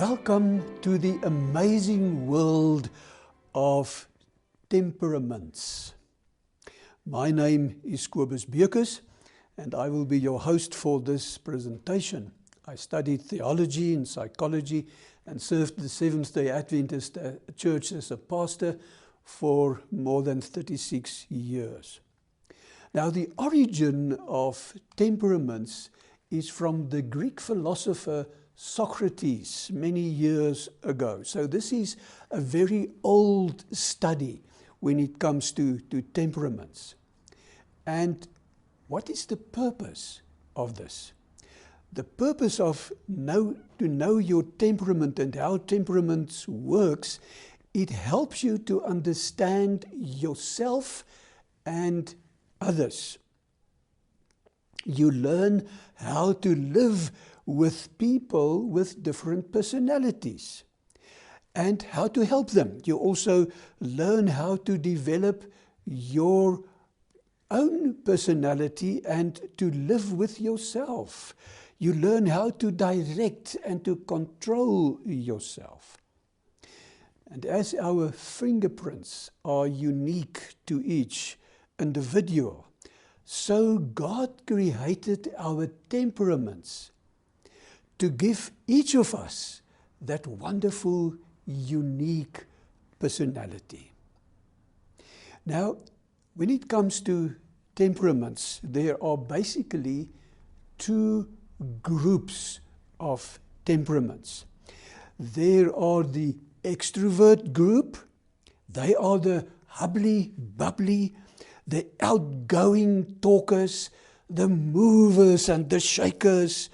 Welcome to the amazing world of temperaments. My name is Kobus Beukes, and I will be your host for this presentation. I studied theology and psychology and served the Seventh-day Adventist Church as a pastor for more than 36 years. Now, the origin of temperaments is from the Greek philosopher Socrates many years ago. So this is a very old study when it comes to temperaments. And what is the purpose of this? The purpose of to know your temperament and how temperaments works, it helps you to understand yourself and others. You learn how to live with people with different personalities and how to help them. You also learn how to develop your own personality and to live with yourself. You learn how to direct and to control yourself. And as our fingerprints are unique to each individual, so God created our temperaments to give each of us that wonderful, unique personality. Now, when it comes to temperaments, there are basically two groups of temperaments. There are the extrovert group. They are the hubbly, bubbly, the outgoing talkers, the movers and the shakers,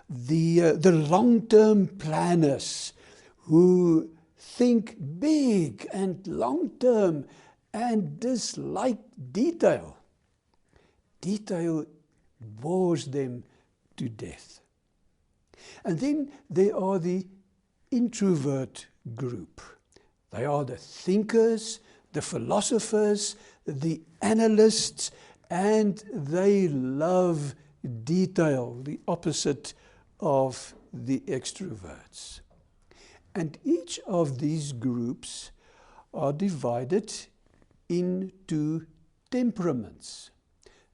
the long-term planners who think big and long-term and dislike detail. Detail bores them to death. And then there are the introvert group. They are the thinkers, the philosophers, the analysts, and they love detail, the opposite of the extroverts. And each of these groups are divided into temperaments.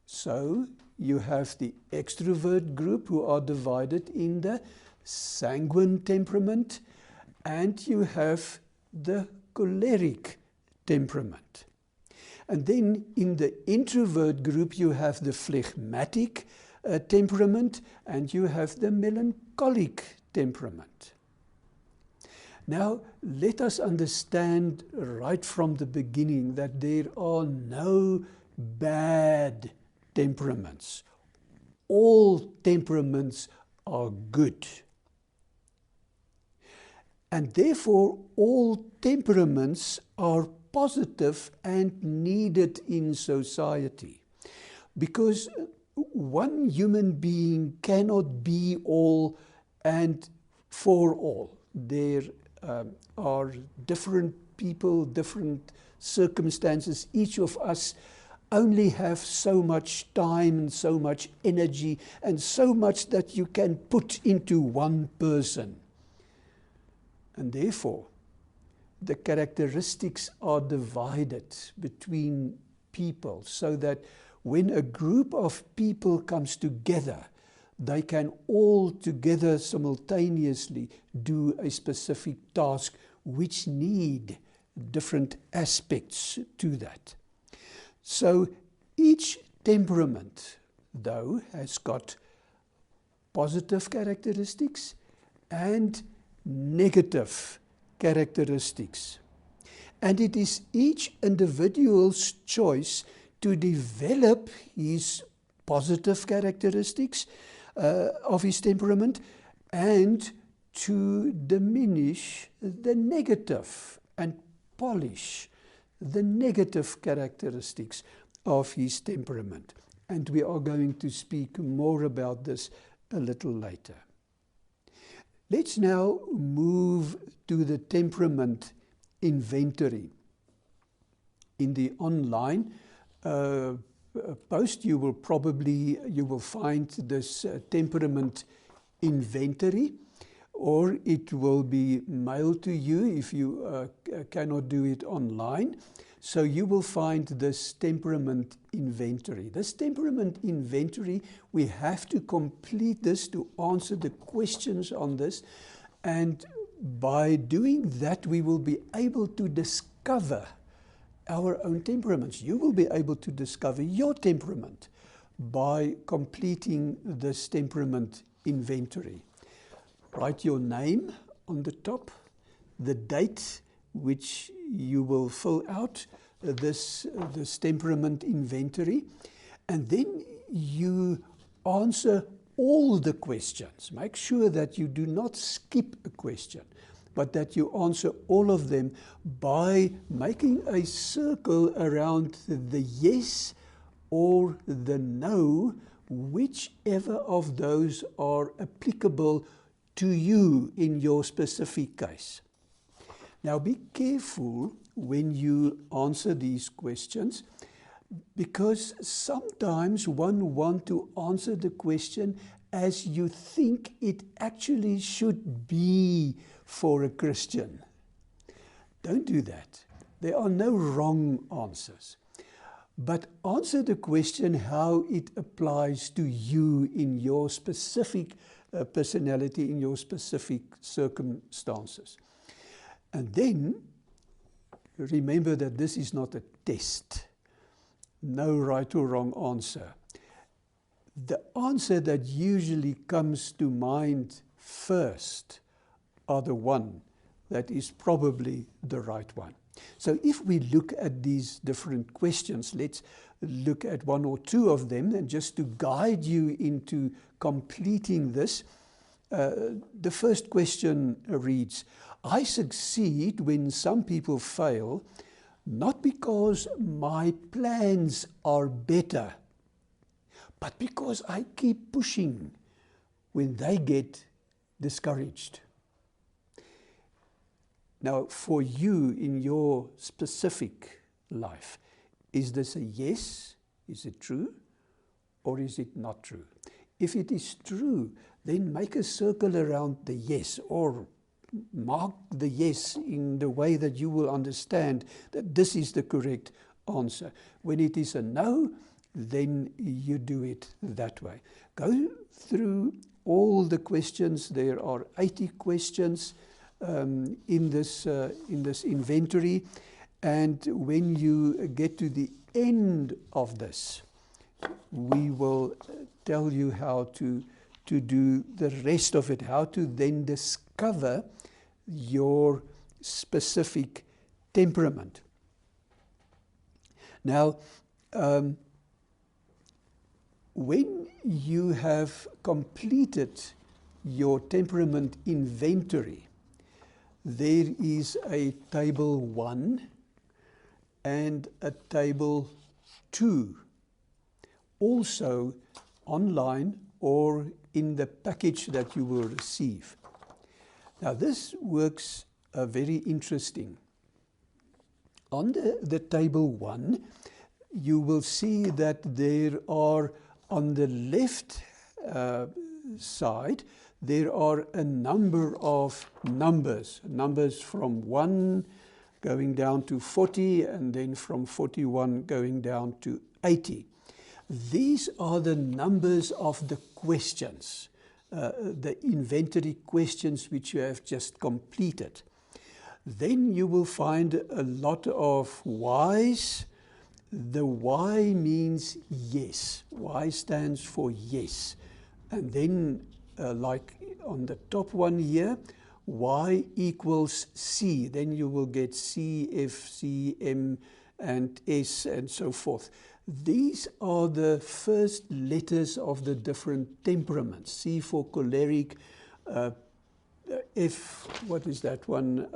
So you have the extrovert group who are divided in the sanguine temperament, and you have the choleric temperament. And then in the introvert group you have the phlegmatic temperament, and you have the melancholic temperament. Now, let us understand right from the beginning that there are no bad temperaments. All temperaments are good. And therefore, all temperaments are positive and needed in society. Because one human being cannot be all and for all. There are different people, different circumstances. Each of us only have so much time and so much energy and so much that you can put into one person. And therefore, the characteristics are divided between people so that when a group of people comes together, they can all together simultaneously do a specific task which need different aspects to that. So each temperament, though, has got positive characteristics and negative characteristics. And it is each individual's choice to develop his positive characteristics of his temperament and to diminish the negative and polish the negative characteristics of his temperament. And we are going to speak more about this a little later. Let's now move to the temperament inventory. In the online post, you will find this temperament inventory, or it will be mailed to you if you cannot do it online. So you will find this temperament inventory. This temperament inventory, we have to complete this to answer the questions on this. And by doing that, we will be able to discover our own temperaments. You will be able to discover your temperament by completing this temperament inventory. Write your name on the top, the date which you will fill out this temperament inventory, and then you answer all the questions. Make sure that you do not skip a question, but that you answer all of them by making a circle around the yes or the no, whichever of those are applicable to you in your specific case. Now be careful when you answer these questions, because sometimes one wants to answer the question as you think it actually should be for a Christian. Don't do that. There are no wrong answers. But answer the question how it applies to you in your specific personality, in your specific circumstances. And then remember that this is not a test. No right or wrong answer. The answer that usually comes to mind first are the one that is probably the right one. So if we look at these different questions, let's look at one or two of them, and just to guide you into completing this, the first question reads, I succeed when some people fail, not because my plans are better, but because I keep pushing when they get discouraged. Now, for you in your specific life, is this a yes? Is it true? Or is it not true? If it is true, then make a circle around the yes, or mark the yes in the way that you will understand that this is the correct answer. When it is a no, then you do it that way. Go through all the questions. There are 80 questions in this inventory, and when you get to the end of this, we will tell you how to do the rest of it, how to then discover your specific temperament. Now, when you have completed your temperament inventory, there is a table 1 and a table 2, also online or in the package that you will receive. Now this works very interesting. On the table 1, you will see that there are, on the left side, there are a number of numbers from 1 going down to 40, and then from 41 going down to 80. These are the numbers of the questions, the inventory questions which you have just completed. Then you will find a lot of Y's. The Y means yes. Y stands for yes. And then like on the top one here, Y equals C. Then you will get C, F, C, M, and S, and so forth. These are the first letters of the different temperaments. C for choleric, F, what is that one?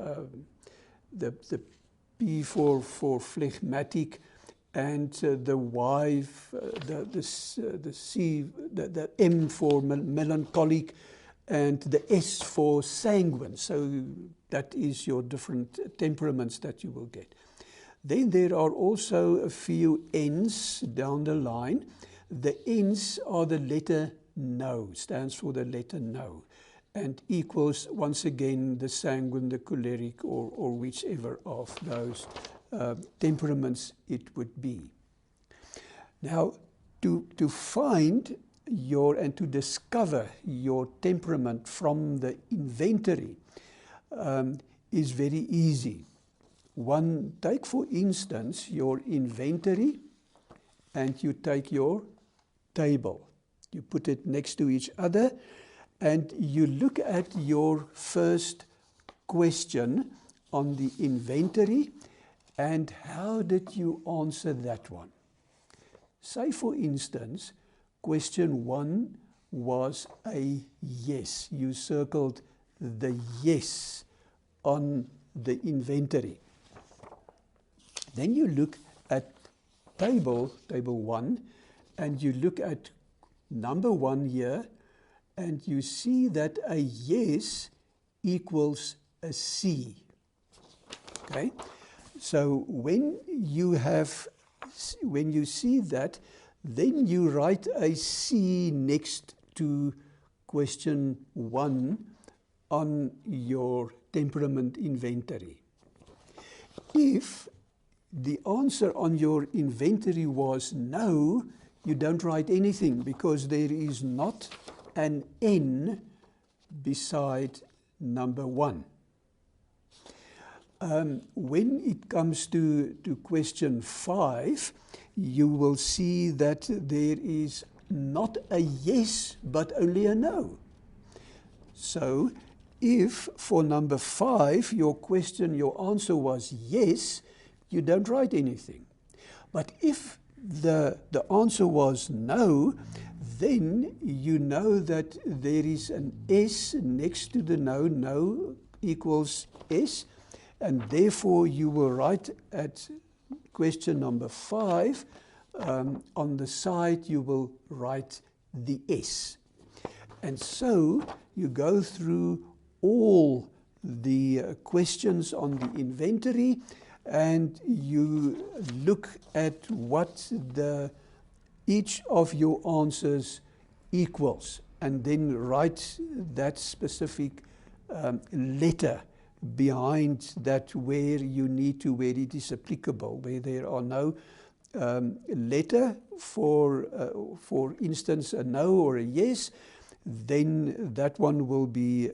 The P for phlegmatic, and the Y, the C, the M for melancholic, and the S for sanguine. So that is your different temperaments that you will get. Then there are also a few N's down the line. The N's are the letter no, stands for the letter no. and equals, once again, the sanguine, the choleric, or whichever of those temperaments it would be. Now, to find and to discover your temperament from the inventory is very easy. Take for instance your inventory and you take your table. You put it next to each other and you look at your first question on the inventory and how did you answer that one. Say for instance, question 1 was a yes. You circled the yes on the inventory. Then you look at table 1, and you look at number 1 here, and you see that a yes equals a C. Okay? So when you see that, then you write a C next to question 1 on your temperament inventory. If the answer on your inventory was no, you don't write anything because there is not an N beside number 1. When it comes to question 5, you will see that there is not a yes, but only a no. So, if for number 5, your answer was yes, you don't write anything. But if the answer was no, then you know that there is an S next to the no. No equals S. And therefore, you will write at question number 5, on the side, you will write the S. And so, you go through all the questions on the inventory, and you look at what each of your answers equals, and then write that specific letter behind that where it is applicable. Where there are no letter for instance a no or a yes, then that one will be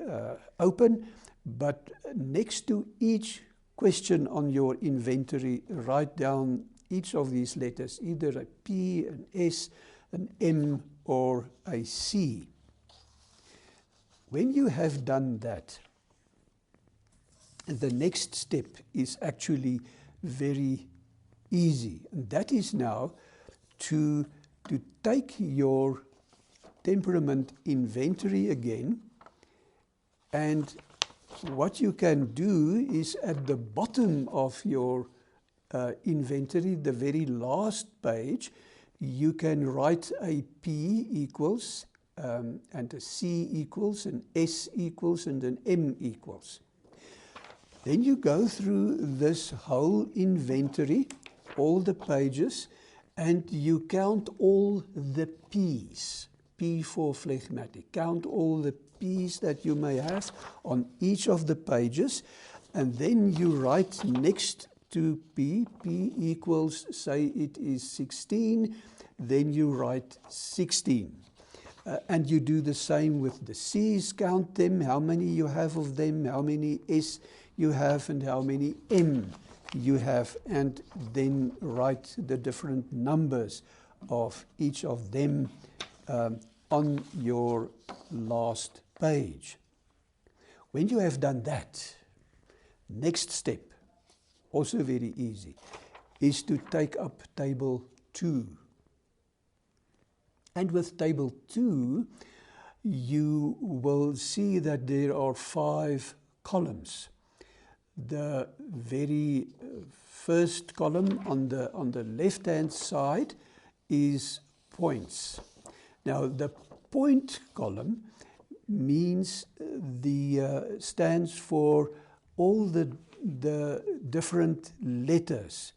open. But next to each question on your inventory, write down each of these letters, either a P, an S, an M, or a C. When you have done that, the next step is actually very easy. And that is now to take your temperament inventory again, and what you can do is at the bottom of your inventory, the very last page, you can write a P equals, and a C equals, an S equals, and an M equals. Then you go through this whole inventory, all the pages, and you count all the P's. P for phlegmatic. Count all the P's that you may have on each of the pages, and then you write next to P equals, say it is 16, then you write 16. And you do the same with the C's, count them, how many you have of them, how many S you have, and how many M you have, and then write the different numbers of each of them on your last page. When you have done that, next step, also very easy, is to take up table 2. And with table 2, you will see that there are 5 columns. The very first column on the left-hand side is points. Now, the point column means stands for all the different letters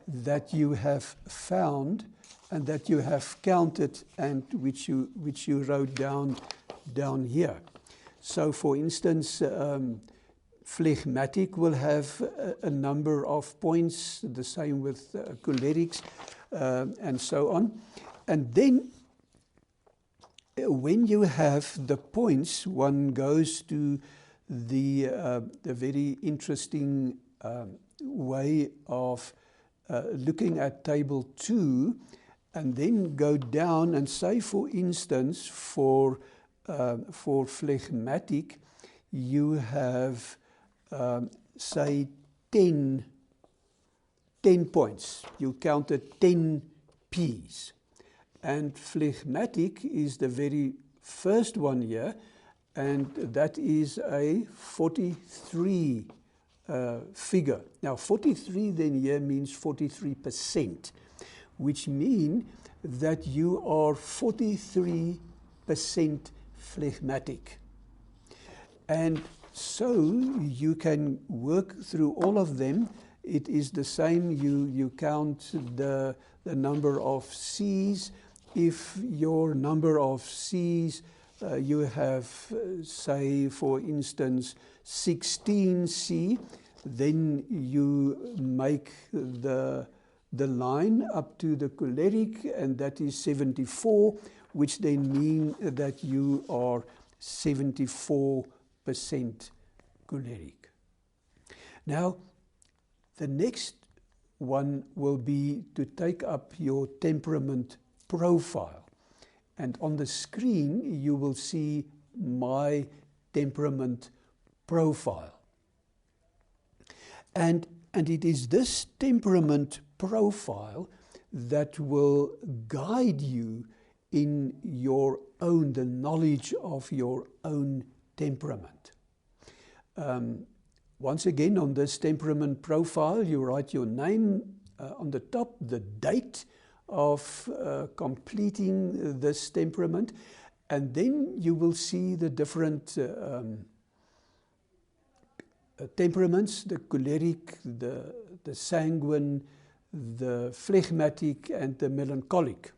that you have found and that you have counted and which you wrote down here. So for instance, phlegmatic will have a number of points, the same with cholerics, and so on. And then when you have the points, one goes to the very interesting way of looking at table 2, and then go down and say, for instance, for phlegmatic, you have, say, 10 points. You counted 10 P's. And phlegmatic is the very first one here, and that is a 43 figure. Now, 43 then here means 43%, which means that you are 43% phlegmatic. And so you can work through all of them. It is the same. You count the number of C's. If your number of C's, you have, say, for instance, 16C, then you make the line up to the choleric, and that is 74, which then mean that you are 74% choleric. Now, the next one will be to take up your temperament profile. And on the screen, you will see my temperament profile. And it is this temperament profile that will guide you in your own, the knowledge of your own temperament. Once again, on this temperament profile, you write your name on the top, the date of completing this temperament, and then you will see the different temperaments, the choleric, the sanguine, the phlegmatic, and the melancholic,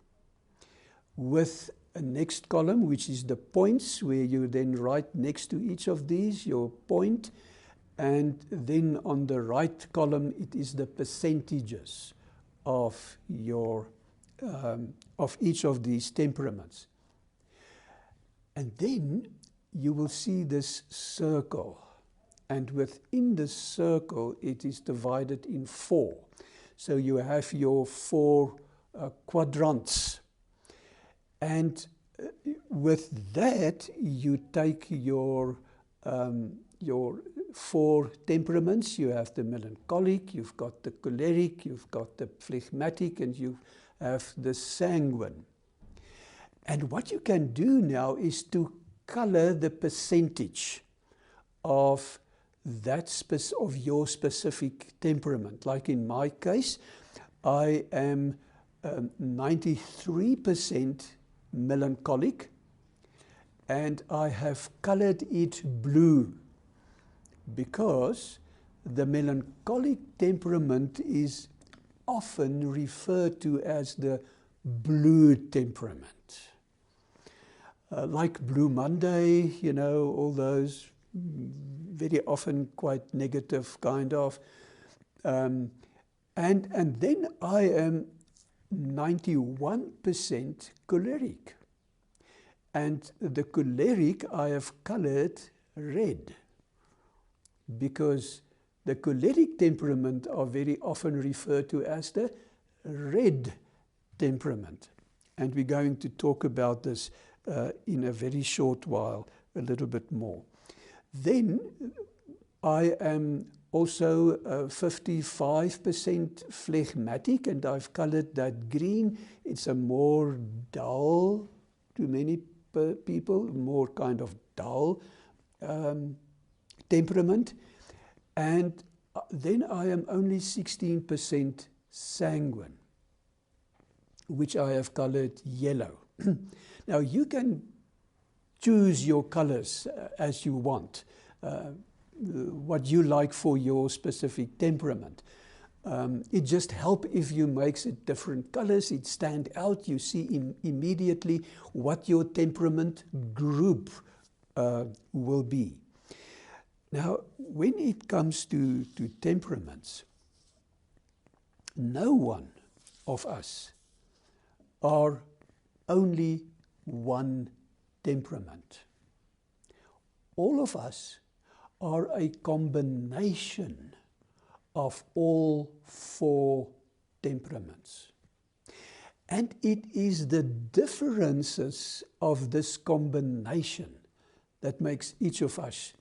with a next column, which is the points, where you then write next to each of these your point, and then on the right column it is the percentages of your of each of these temperaments. And then you will see this circle, and within the circle it is divided in 4. So you have your 4 quadrants, and with that you take your 4 temperaments. You have the melancholic, you've got the choleric, you've got the phlegmatic, and you have the sanguine. And what you can do now is to color the percentage of that of your specific temperament. Like in my case, I am 93% melancholic, and I have colored it blue because the melancholic temperament is often referred to as the blue temperament. Like Blue Monday, you know, all those very often quite negative kind of. And then I am 91% choleric. And the choleric I have colored red, because the choleric temperament are very often referred to as the red temperament. And we're going to talk about this in a very short while, a little bit more. Then I am also 55% phlegmatic, and I've colored that green. It's a more dull, to many people, more kind of dull temperament. And then I am only 16% sanguine, which I have colored yellow. Now you can choose your colors as you want, what you like for your specific temperament. It just helps if you make it different colors, it stand out, you see immediately what your temperament group will be. Now, when it comes to temperaments, no one of us are only one temperament. All of us are a combination of all four temperaments. And it is the differences of this combination that makes each of us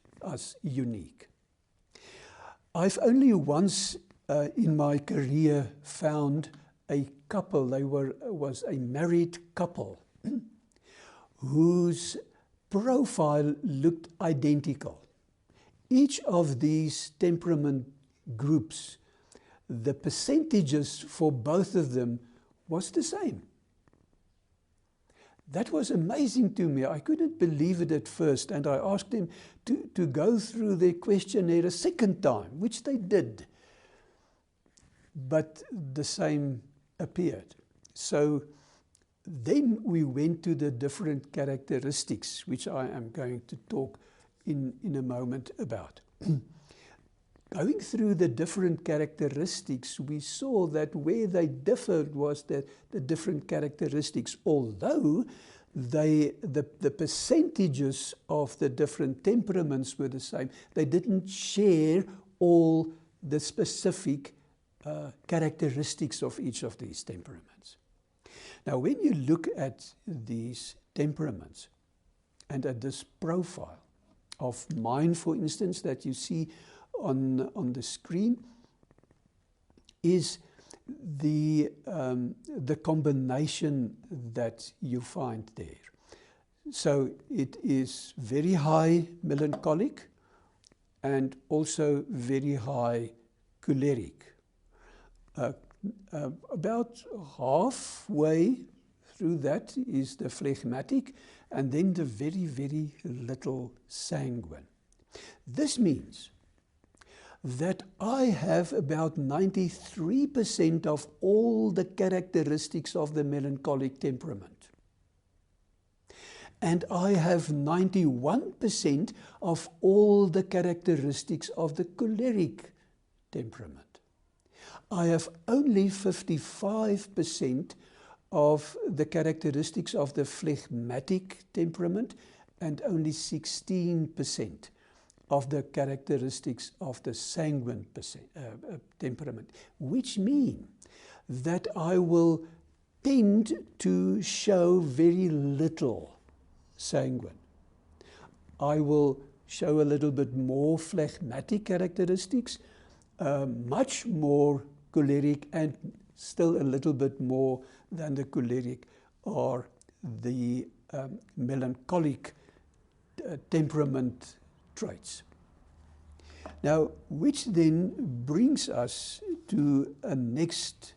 unique. I've only once in my career found a couple, was a married couple, whose profile looked identical. Each of these temperament groups, the percentages for both of them was the same. That was amazing to me. I couldn't believe it at first, and I asked them to go through their questionnaire a second time, which they did. But the same appeared. So then we went to the different characteristics, which I am going to talk in a moment about. Going through the different characteristics, we saw that where they differed was the different characteristics, although the percentages of the different temperaments were the same. They didn't share all the specific characteristics of each of these temperaments. Now, when you look at these temperaments and at this profile of mine, for instance, that you see on the screen, is the combination that you find there. So it is very high melancholic and also very high choleric. About halfway through that is the phlegmatic, and then the very, very little sanguine. This means that I have about 93% of all the characteristics of the melancholic temperament. And I have 91% of all the characteristics of the choleric temperament. I have only 55% of the characteristics of the phlegmatic temperament and only 16% of the characteristics of the sanguine temperament, which mean that I will tend to show very little sanguine. I will show a little bit more phlegmatic characteristics, much more choleric, and still a little bit more than the choleric are the melancholic temperament traits. Now, which then brings us to a next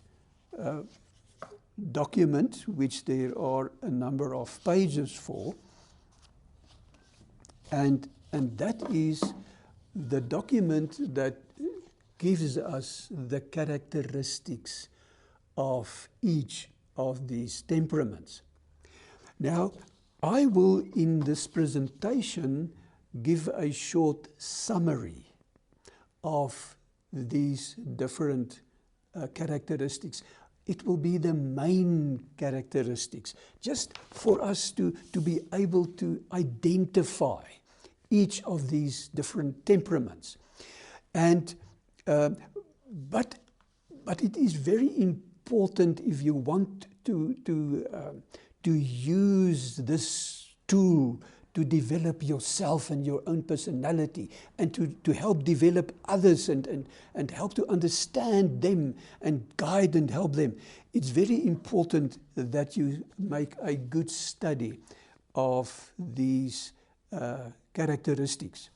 document, which there are a number of pages for, and that is the document that gives us the characteristics of each of these temperaments. Now, I will in this presentation give a short summary of these different characteristics. It will be the main characteristics, just for us to be able to identify each of these different temperaments. And but it is very important, if you want to use this tool to develop yourself and your own personality, and to help develop others and help to understand them and guide and help them. It's very important that you make a good study of these characteristics.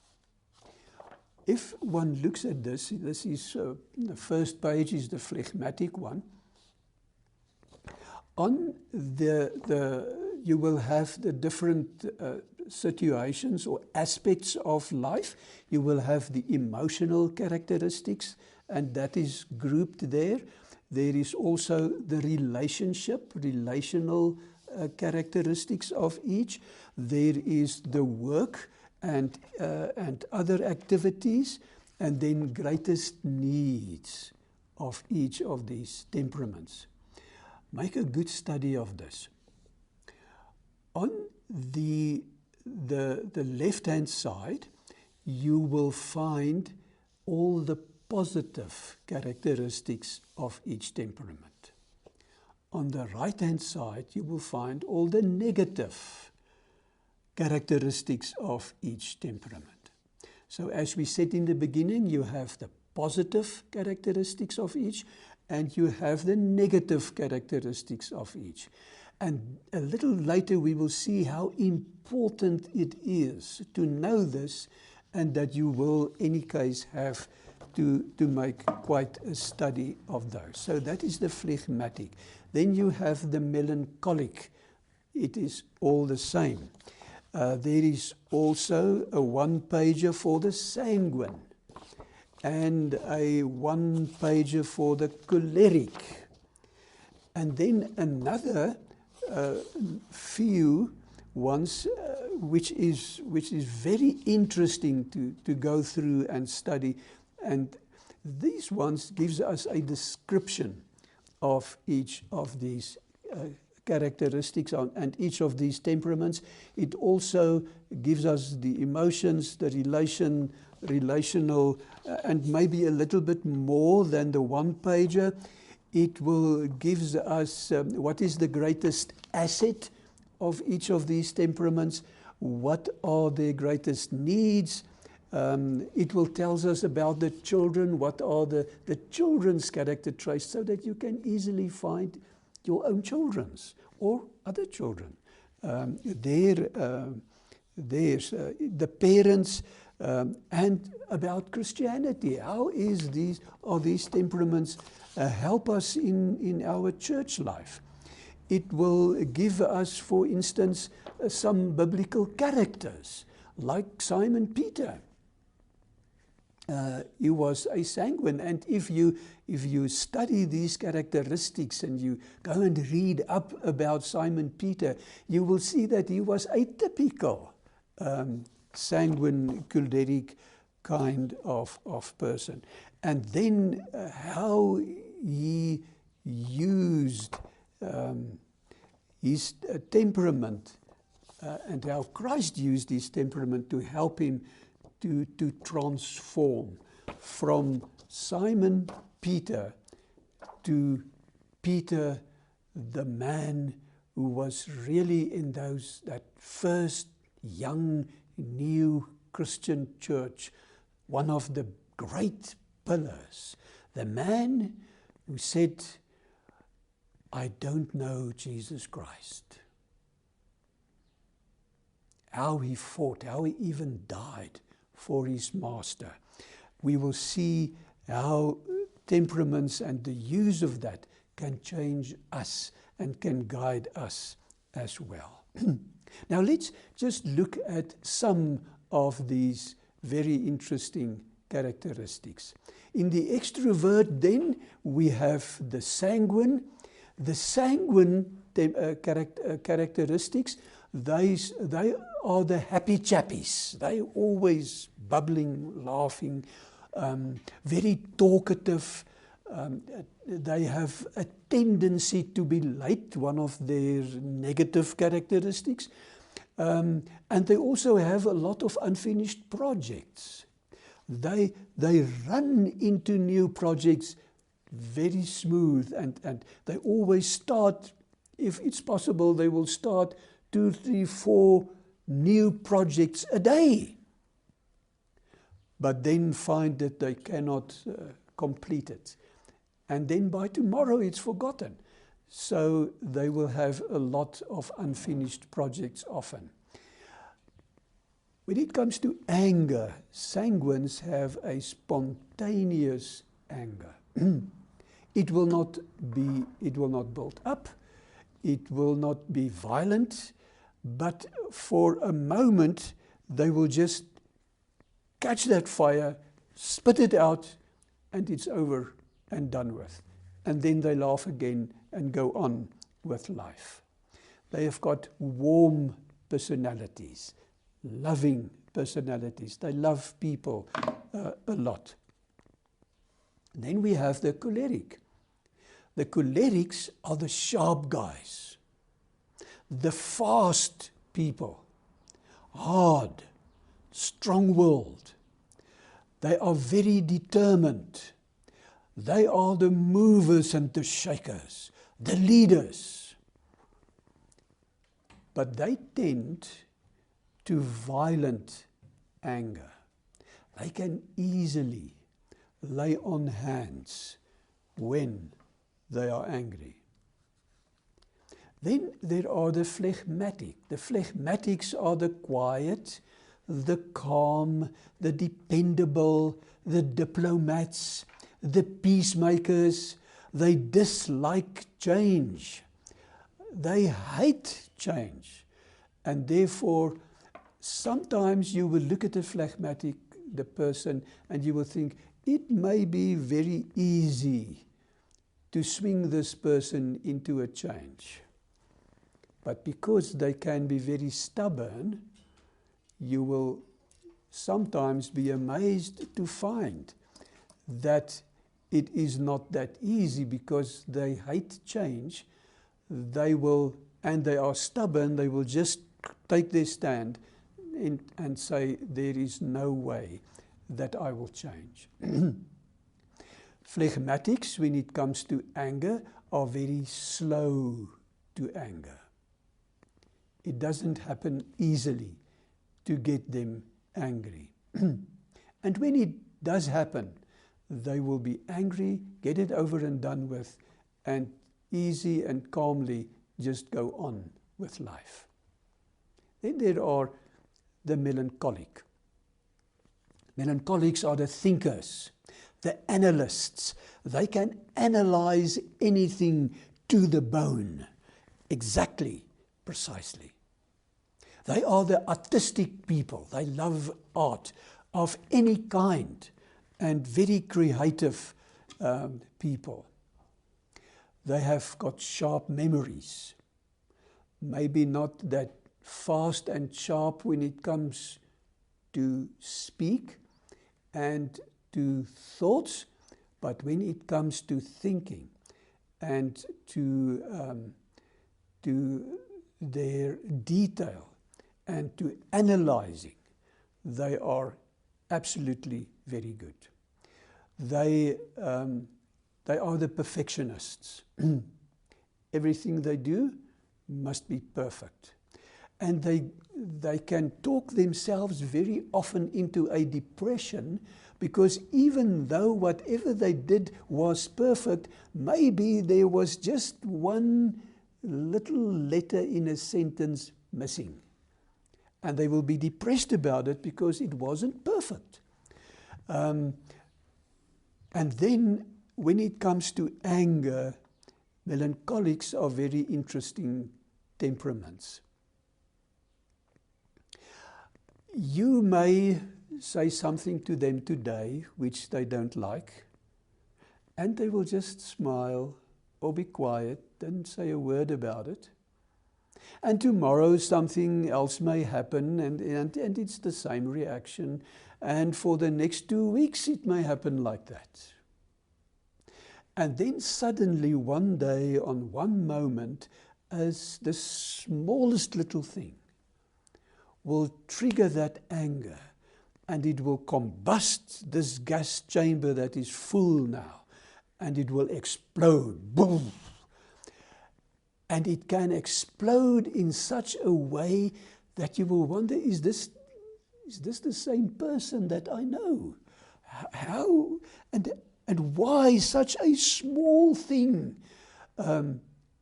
If one looks at this is the first page is the phlegmatic one. On you will have the different situations or aspects of life. You will have the emotional characteristics, and that is grouped there. There is also the relational characteristics of each. There is the work and other activities, and then greatest needs of each of these temperaments. Make a good study of this. On the left-hand side, you will find all the positive characteristics of each temperament. On the right-hand side, you will find all the negative characteristics of each temperament. So as we said in the beginning, you have the positive characteristics of each, and you have the negative characteristics of each. And a little later we will see how important it is to know this, and that you will, in any case, have to make quite a study of those. So that is the phlegmatic. Then you have the melancholic. It is all the same. There is also a one-pager for the sanguine, and a one-pager for the choleric. And then another few ones which is very interesting to go through and study. And these ones gives us a description of each of these characteristics and each of these temperaments. It also gives us the emotions, the relational, and maybe a little bit more than the one-pager. It will gives us what is the greatest asset of each of these temperaments, what are their greatest needs. It will tell us about the children, what are the children's character traits, so that you can easily find your own children's or other children. There's the parents, and about Christianity. How are these temperaments help us in our church life? It will give us, for instance, some biblical characters, like Simon Peter. He was a sanguine, and if you study these characteristics and you go and read up about Simon Peter, you will see that he was a typical sanguine, choleric kind of person. And then how he used his temperament and how Christ used his temperament to help him to transform from Simon Peter to Peter, the man who was really in that first young, new Christian church, one of the great pillars. The man who said, I don't know Jesus Christ. How he fought, how he even died for his master. We will see how temperaments and the use of that can change us and can guide us as well. Now let's just look at some of these very interesting characteristics. In the extrovert then, we have the sanguine. The sanguine characteristics, they are the happy chappies. They always bubbling, laughing, very talkative. They have a tendency to be late, one of their negative characteristics. And they also have a lot of unfinished projects. They run into new projects very smooth, and they always start, if it's possible, they will start 2, 3, 4 new projects a day, but then find that they cannot complete it. And then by tomorrow it's forgotten. So they will have a lot of unfinished projects often. When it comes to anger, sanguines have a spontaneous anger. It will not build up, it will not be violent, but for a moment they will just catch that fire, spit it out, and it's over and done with. And then they laugh again and go on with life. They have got warm personalities, loving personalities. They love people a lot. Then we have the choleric. The cholerics are the sharp guys, the fast people, hard, strong-willed. They are very determined. They are the movers and the shakers, the leaders. But they tend to violent anger. They can easily lay on hands when they are angry. Then there are the phlegmatic. The phlegmatics are the quiet, the calm, the dependable, the diplomats, the peacemakers. They dislike change. They hate change. And therefore, sometimes you will look at a phlegmatic, the person, and you will think, it may be very easy to swing this person into a change. But because they can be very stubborn, you will sometimes be amazed to find that it is not that easy because they hate change. They will, and they are stubborn, they will just take their stand and say, there is no way that I will change. Phlegmatics, when it comes to anger, are very slow to anger. It doesn't happen easily to get them angry. And when it does happen, they will be angry, get it over and done with, and easy and calmly just go on with life. Then there are the melancholic. Melancholics are the thinkers, the analysts. They can analyze anything to the bone, exactly, precisely. They are the artistic people. They love art of any kind and very creative people. They have got sharp memories. Maybe not that fast and sharp when it comes to speak and to thoughts, but when it comes to thinking and to their detail and to analyzing, they are absolutely very good. They are the perfectionists. Everything they do must be perfect. And they can talk themselves very often into a depression because even though whatever they did was perfect, maybe there was just one little letter in a sentence missing. And they will be depressed about it because it wasn't perfect. And then when it comes to anger, melancholics are very interesting temperaments. You may say something to them today which they don't like, and they will just smile or be quiet and say a word about it. And tomorrow something else may happen and it's the same reaction. And for the next 2 weeks it may happen like that. And then suddenly one day, on one moment, as the smallest little thing will trigger that anger, and it will combust this gas chamber that is full now, and it will explode. Boom! And it can explode in such a way that you will wonder, is this the same person that I know? How and why such a small thing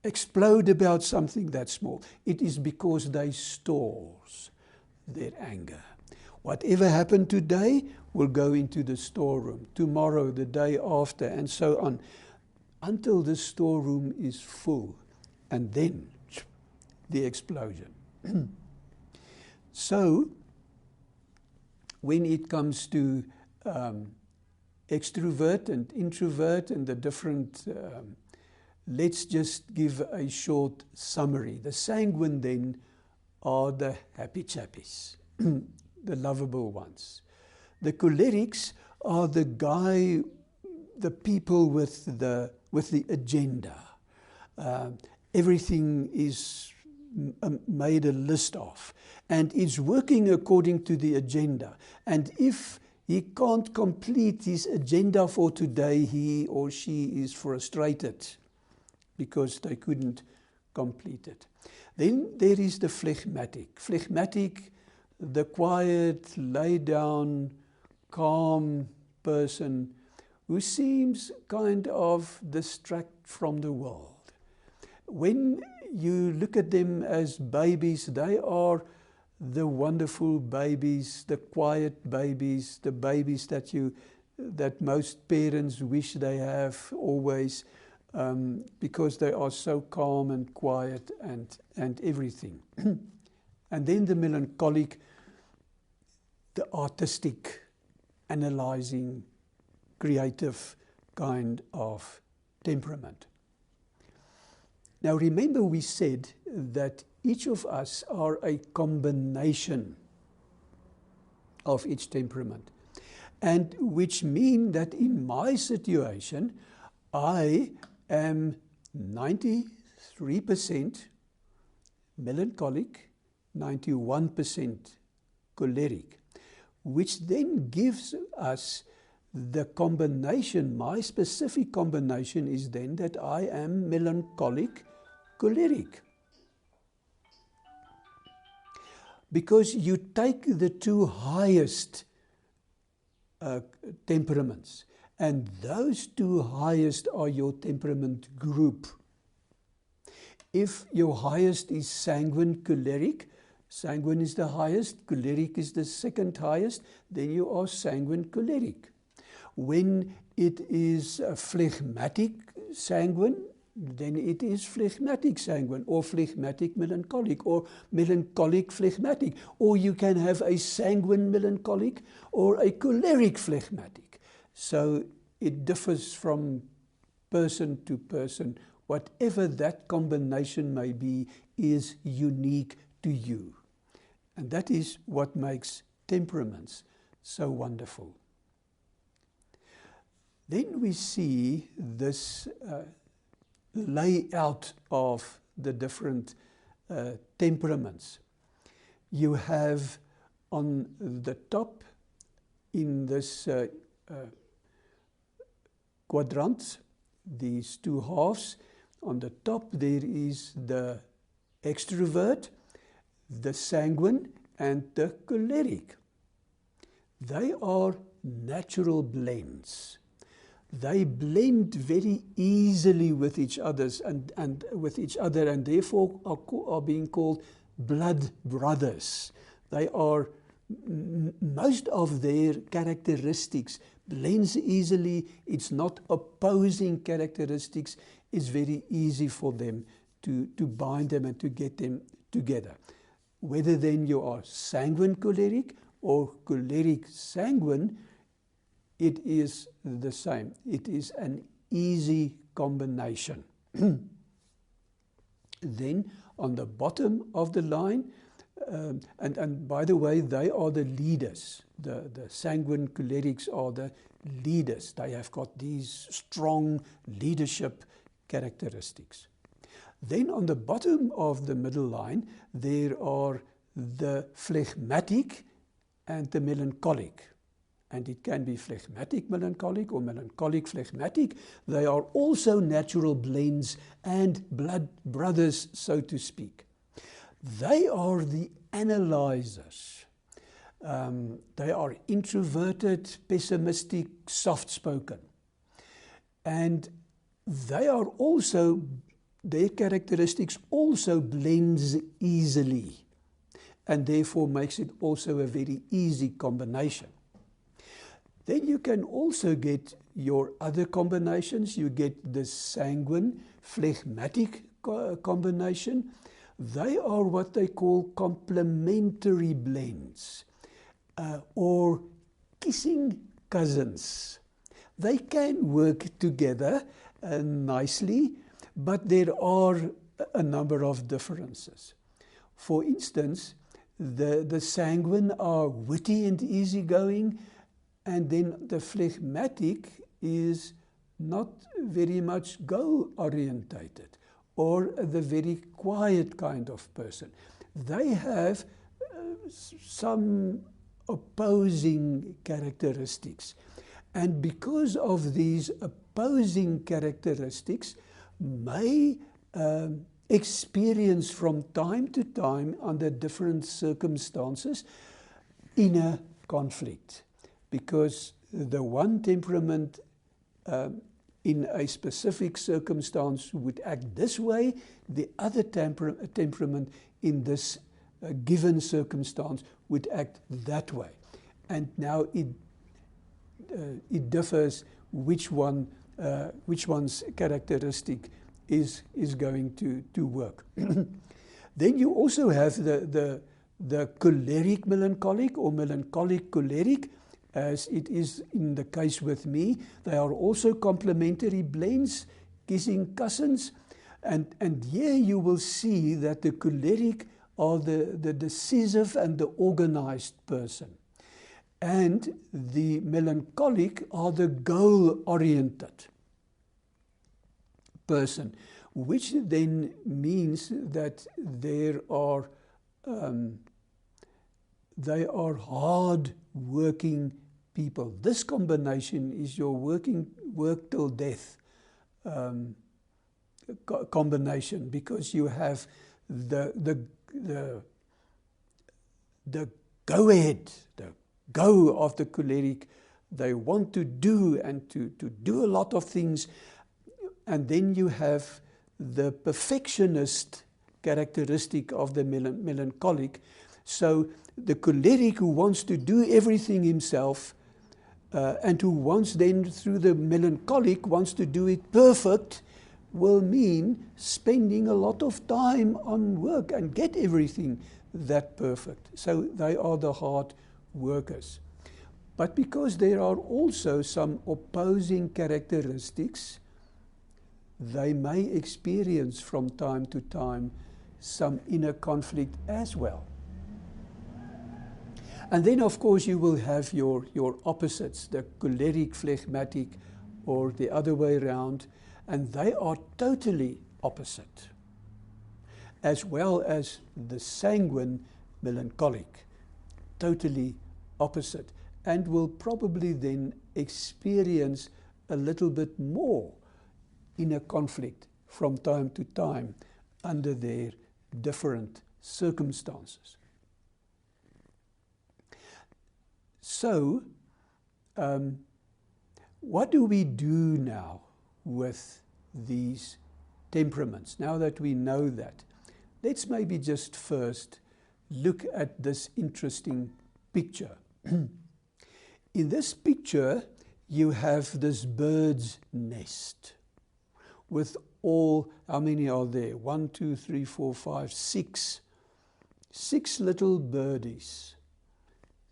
explode about something that small? It is because they stores their anger. Whatever happened today will go into the storeroom. Tomorrow, the day after, and so on, until the storeroom is full. And then the explosion. So, when it comes to extrovert and introvert and the different let's just give a short summary. The sanguine then are the happy chappies, the lovable ones. The cholerics are the people with the agenda. Everything is made a list of, and is working according to the agenda. And if he can't complete his agenda for today, he or she is frustrated because they couldn't complete it. Then there is the phlegmatic. Phlegmatic, the quiet, laid down, calm person who seems kind of distracted from the world. When you look at them as babies, they are the wonderful babies, the quiet babies, the babies that most parents wish they have always, because they are so calm and quiet and everything. And then the melancholic, the artistic, analyzing, creative kind of temperament. Now remember, we said that each of us are a combination of each temperament, and which mean that in my situation I am 93% melancholic, 91% choleric, which then gives us the combination. My specific combination is then that I am melancholic choleric. Because you take the two highest temperaments, and those two highest are your temperament group. If your highest is sanguine choleric, sanguine is the highest, choleric is the second highest, then you are sanguine choleric. When it is phlegmatic sanguine, then it is phlegmatic sanguine, or phlegmatic melancholic, or melancholic phlegmatic. Or you can have a sanguine melancholic or a choleric phlegmatic. So it differs from person to person. Whatever that combination may be is unique to you. And that is what makes temperaments so wonderful. Then we see this layout of the different temperaments. You have on the top in this quadrant, these two halves, on the top there is the extrovert, the sanguine, and the choleric. They are natural blends. They blend very easily with each other, and therefore are being called blood brothers. They are, most of their characteristics blends easily. It's not opposing characteristics. It's very easy for them to bind them and to get them together. Whether then you are sanguine choleric or choleric sanguine, it is the same. It is an easy combination. Then on the bottom of the line, and by the way, they are the leaders. The sanguine cholerics are the leaders. They have got these strong leadership characteristics. Then on the bottom of the middle line, there are the phlegmatic and the melancholic. And it can be phlegmatic melancholic or melancholic phlegmatic. They are also natural blends and blood brothers, so to speak. They are the analyzers. They are introverted, pessimistic, soft-spoken. And they are also, their characteristics also blends easily, and therefore makes it also a very easy combination. Then you can also get your other combinations. You get the sanguine phlegmatic combination. They are what they call complementary blends, or kissing cousins. They can work together nicely, but there are a number of differences. For instance, the sanguine are witty and easygoing, and then the phlegmatic is not very much goal-orientated, or the very quiet kind of person. They have some opposing characteristics. And because of these opposing characteristics, may experience from time to time, under different circumstances, inner conflict. Because the one temperament in a specific circumstance would act this way, the other temperament in this given circumstance would act that way. And now it differs which one's characteristic is going to work. Then you also have the choleric melancholic or melancholic choleric, as it is in the case with me. They are also complementary blends, kissing cousins. And here you will see that the choleric are the decisive and the organized person. And the melancholic are the goal-oriented person, which then means that they are hard-working people. This combination is your work till death combination, because you have the go-ahead, the go of the choleric. They want to do and to do a lot of things. And then you have the perfectionist characteristic of the melancholic. So the choleric, who wants to do everything himself, and who wants then, through the melancholic, wants to do it perfect, will mean spending a lot of time on work and get everything that perfect. So they are the hard workers. But because there are also some opposing characteristics, they may experience from time to time some inner conflict as well. And then, of course, you will have your opposites, the choleric, phlegmatic, or the other way around, and they are totally opposite, as well as the sanguine melancholic, totally opposite, and will probably then experience a little bit more inner conflict from time to time under their different circumstances. So, what do we do now with these temperaments? Now that we know that, let's maybe just first look at this interesting picture. In this picture, you have this bird's nest with all, how many are there? 1, 2, 3, 4, 5, 6. 6 little birdies.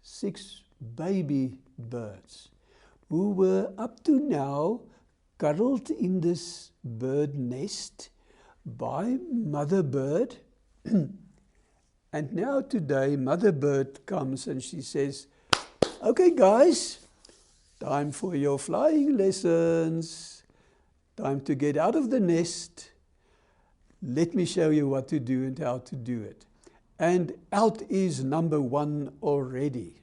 6 baby birds who were up to now cuddled in this bird nest by mother bird. And now today mother bird comes and she says, "Okay guys, time for your flying lessons. Time to get out of the nest. Let me show you what to do and how to do it." And out is number 1 already.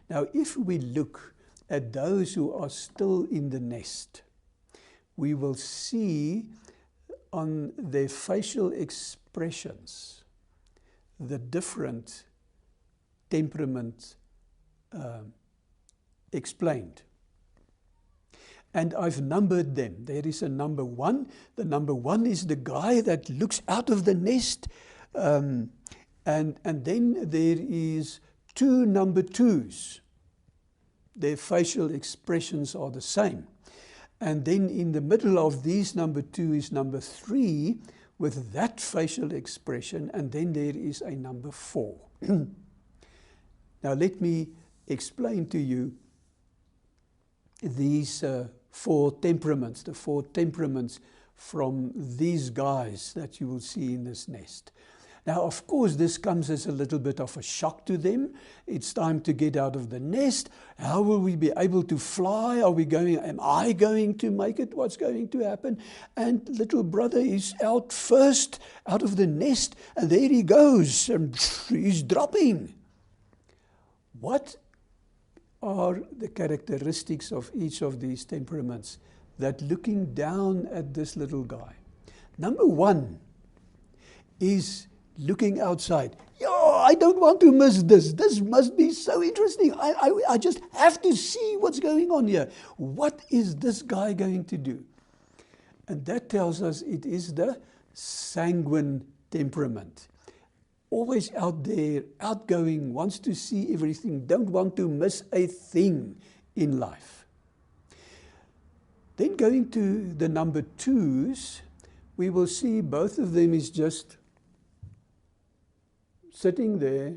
Now, if we look at those who are still in the nest, we will see on their facial expressions the different temperament explained. And I've numbered them. There is a number 1. The number 1 is the guy that looks out of the nest. And then there is 2 number 2s. Their facial expressions are the same. And then in the middle of these number 2 is number 3 with that facial expression. And then there is a number 4. Now let me explain to you these 4 temperaments, the 4 temperaments from these guys that you will see in this nest. Now, of course, this comes as a little bit of a shock to them. It's time to get out of the nest. How will we be able to fly? Am I going to make it? What's going to happen? And little brother is out first, out of the nest, and there he goes, and he's dropping. What are the characteristics of each of these temperaments that looking down at this little guy? Number one is looking outside. I don't want to miss this. This must be so interesting. I just have to see what's going on here. What is this guy going to do? And that tells us it is the sanguine temperament. Always out there, outgoing, wants to see everything, don't want to miss a thing in life. Then going to the number twos, we will see both of them is just sitting there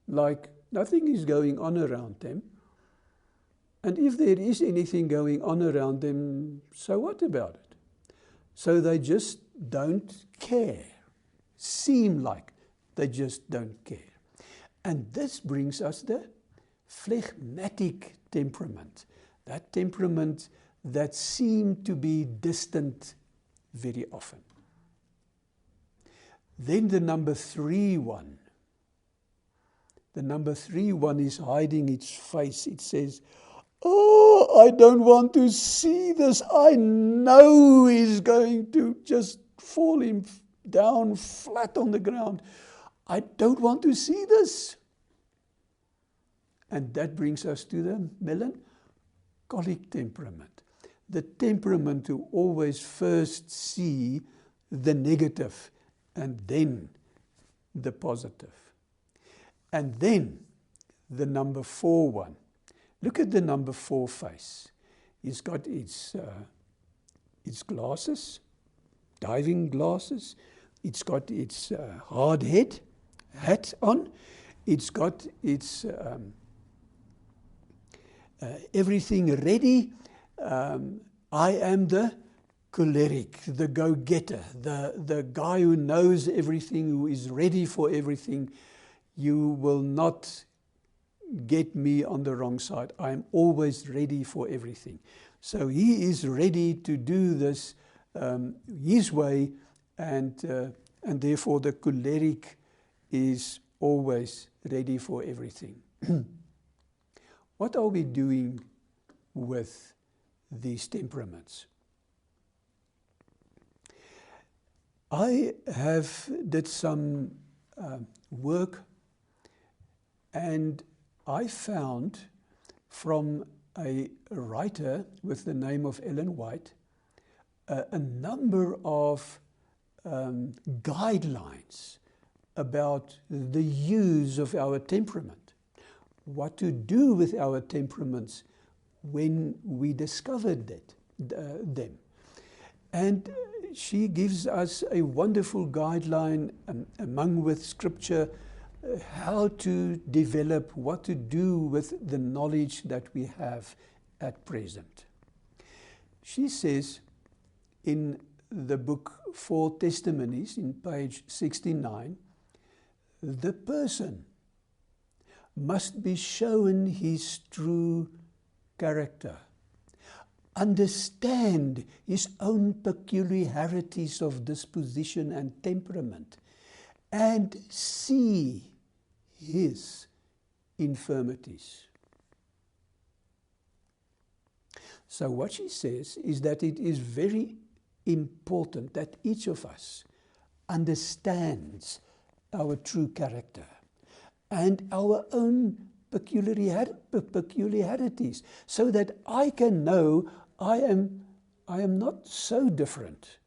like nothing is going on around them. And if there is anything going on around them, so what about it? So they just don't care. Seem like they just don't care. And this brings us the phlegmatic temperament. That temperament that seemed to be distant very often. Then the number 3 one. The number 3 one is hiding its face. It says, I don't want to see this. I know he's going to just fall him down flat on the ground. I don't want to see this. And that brings us to the melancholic temperament. The temperament to always first see the negative and then the positive. And then the number 4 one. Look at the number 4 face. He's got its glasses, diving glasses. It's got its hard hat on. It's got its everything ready. I am the choleric, the go-getter, the guy who knows everything, who is ready for everything. You will not get me on the wrong side. I am always ready for everything. So he is ready to do this his way, and therefore the choleric is always ready for everything. What are we doing with these temperaments? I have did some work, and I found from a writer with the name of Ellen White a number of guidelines about the use of our temperament, what to do with our temperaments when we discovered them. And she gives us a wonderful guideline among with scripture, how to develop, what to do with the knowledge that we have at present. She says in the book 4 Testimonies, in page 69, the person must be shown his true character, understand his own peculiarities of disposition and temperament, and see his infirmities. So what she says is that it is very important that each of us understands our true character and our own peculiarities, so that I can know I am not so different.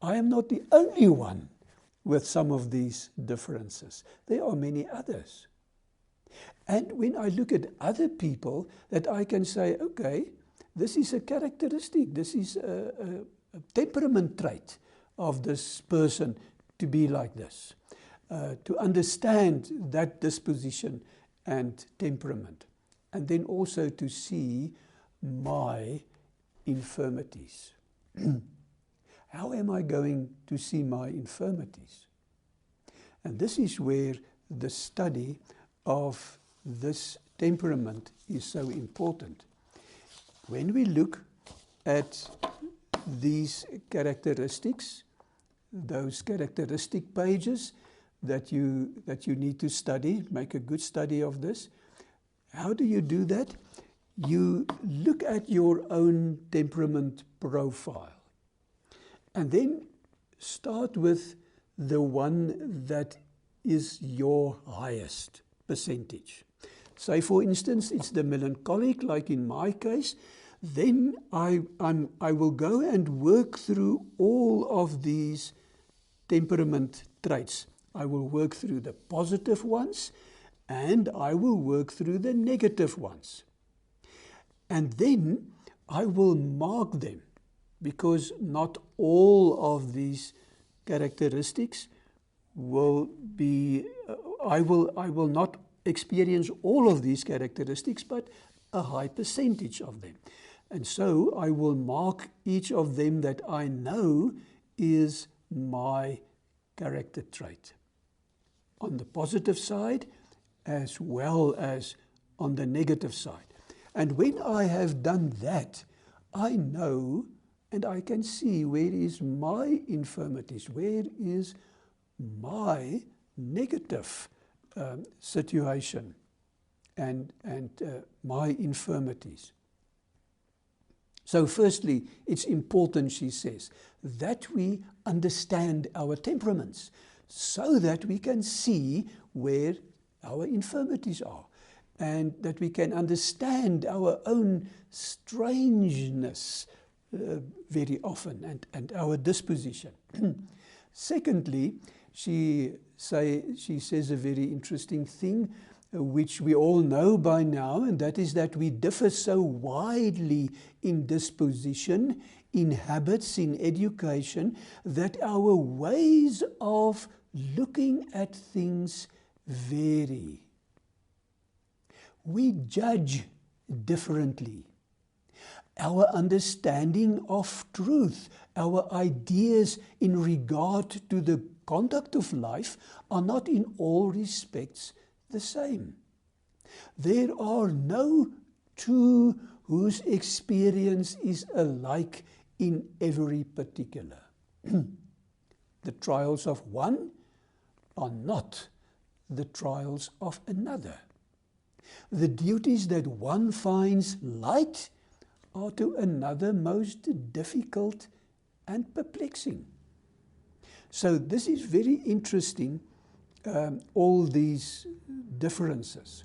I am not the only one with some of these differences. There are many others. And when I look at other people, that I can say, okay, this is a characteristic, this is a temperament trait of this person to be like this, to understand that disposition and temperament, and then also to see my infirmities. how am I going to see my infirmities? And this is where the study of this temperament is so important. When we look at these characteristics, those characteristic pages that you need to study, make a good study of this. How do you do that? You look at your own temperament profile and then start with the one that is your highest percentage. Say, for instance, it's the melancholic, like in my case. Then I will go and work through all of these temperament traits. I will work through the positive ones and I will work through the negative ones. And then I will mark them, because not all of these characteristics will be, I will not experience all of these characteristics, but a high percentage of them. And so I will mark each of them that I know is my character trait, on the positive side as well as on the negative side. And when I have done that, I know and I can see where is my infirmities, where is my negative situation and my infirmities. So firstly, it's important, she says, that we understand our temperaments so that we can see where our infirmities are and that we can understand our own strangeness very often and our disposition. Secondly, she says a very interesting thing, which we all know by now, and that is that we differ so widely in disposition, in habits, in education, that our ways of looking at things vary. We judge differently. Our understanding of truth, our ideas in regard to the conduct of life are not in all respects the same. There are no two whose experience is alike in every particular. The trials of one are not the trials of another. The duties that one finds light are to another most difficult and perplexing. So this is very interesting, all these differences.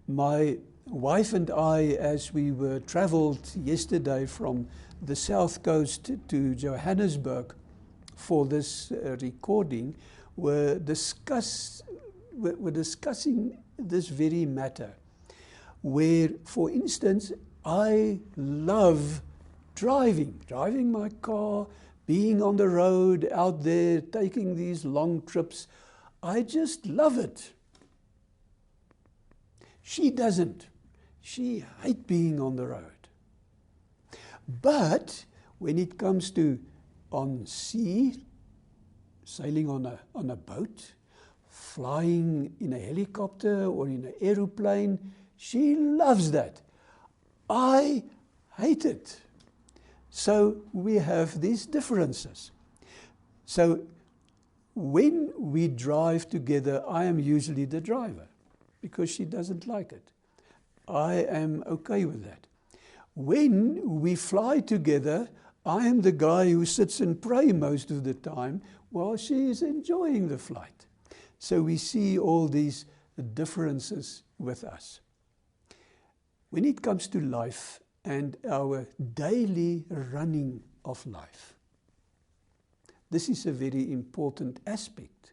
My wife and I, as we were traveled yesterday from the south coast to Johannesburg for this recording, were discussing this very matter, where, for instance, I love driving my car, being on the road, out there, taking these long trips. I just love it. She doesn't. She hates being on the road. But when it comes to on sea, sailing on a boat, flying in a helicopter or in an aeroplane, she loves that. I hate it. So we have these differences. So when we drive together, I am usually the driver because she doesn't like it. I am okay with that. When we fly together, I am the guy who sits and prays most of the time while she is enjoying the flight. So we see all these differences with us. When it comes to life and our daily running of life, this is a very important aspect,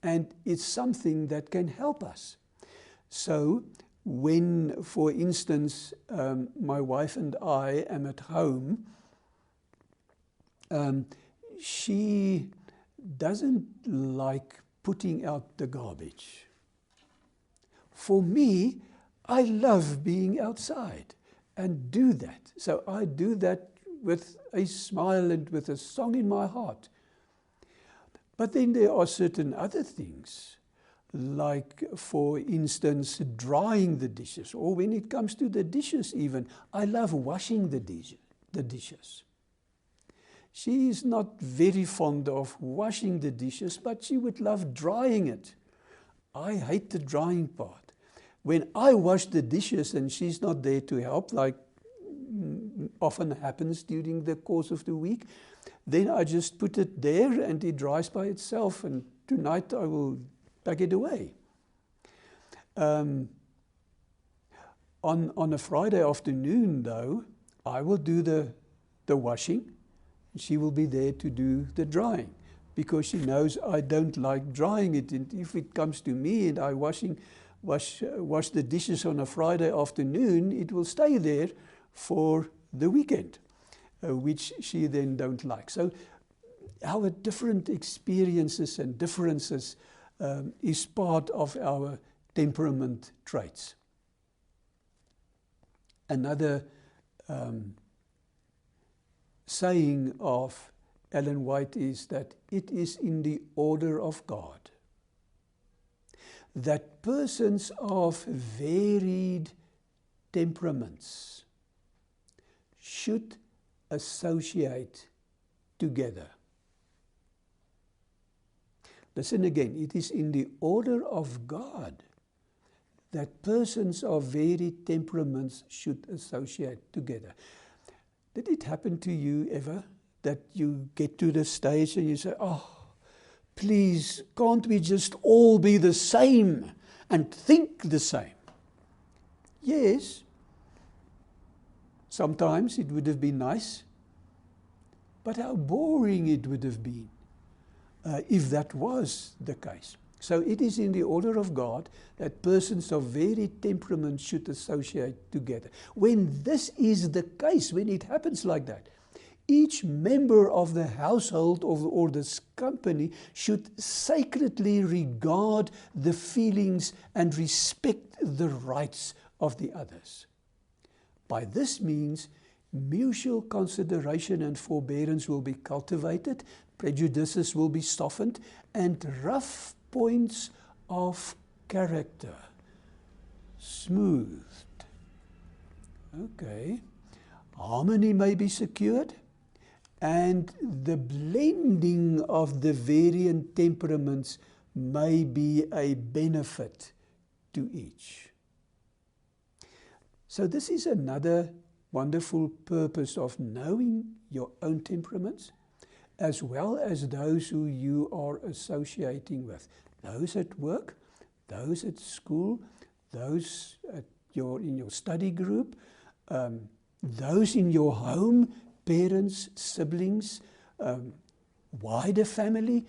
and it's something that can help us. So when, for instance, my wife and I am at home, she doesn't like putting out the garbage. For me, I love being outside and do that. So I do that with a smile and with a song in my heart. But then there are certain other things, like, for instance, drying the dishes, or when it comes to the dishes even, I love washing the dishes. She is not very fond of washing the dishes, but she would love drying it. I hate the drying part. When I wash the dishes and she's not there to help, like often happens during the course of the week, then I just put it there and it dries by itself, and tonight I will pack it away. On a Friday afternoon, though, I will do the washing. She will be there to do the drying, because she knows I don't like drying it. And if it comes to me and I wash the dishes on a Friday afternoon, it will stay there for the weekend, which she then don't like. So our different experiences and differences is part of our temperament traits. Another saying of Ellen White is that it is in the order of God that persons of varied temperaments should associate together. Listen again, it is in the order of God that persons of varied temperaments should associate together. Did it happen to you ever that you get to the stage and you say, oh, please, can't we just all be the same and think the same? Yes, sometimes it would have been nice, but how boring it would have been if that was the case. So it is in the order of God that persons of varied temperaments should associate together. When this is the case, when it happens like that, each member of the household or this company should sacredly regard the feelings and respect the rights of the others. By this means, mutual consideration and forbearance will be cultivated, prejudices will be softened, and rough points of character smoothed. Okay. Harmony may be secured, and the blending of the varying temperaments may be a benefit to each. So this is another wonderful purpose of knowing your own temperaments, as well as those who you are associating with. Those at work, those at school, those in your study group, those in your home, parents, siblings, wider family.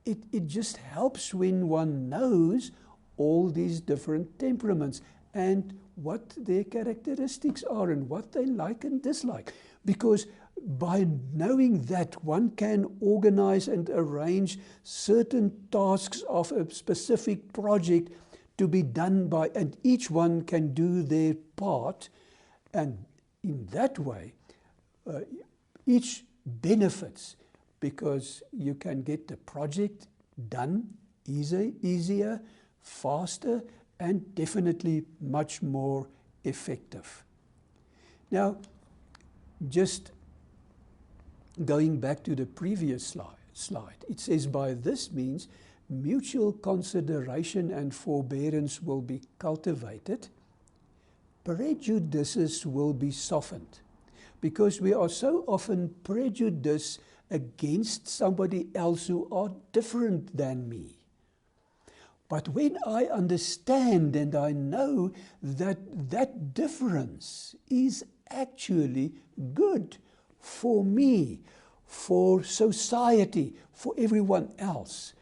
It just helps when one knows all these different temperaments and what their characteristics are and what they like and dislike. Because by knowing that, one can organize and arrange certain tasks of a specific project to be done by, and each one can do their part, and in that way, each benefits, because you can get the project done easier, faster, and definitely much more effective. Now, just going back to the previous slide, it says, by this means, mutual consideration and forbearance will be cultivated, prejudices will be softened, because we are so often prejudiced against somebody else who are different than me. But when I understand and I know that that difference is actually good for me, for society, for everyone else,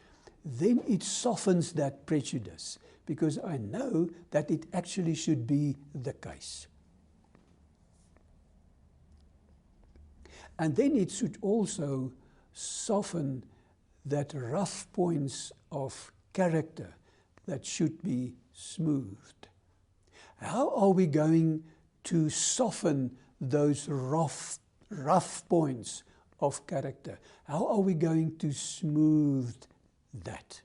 then it softens that prejudice, because I know that it actually should be the case. And then it should also soften that rough points of character that should be smoothed. How are we going to soften those rough rough points of character. How are we going to smooth that?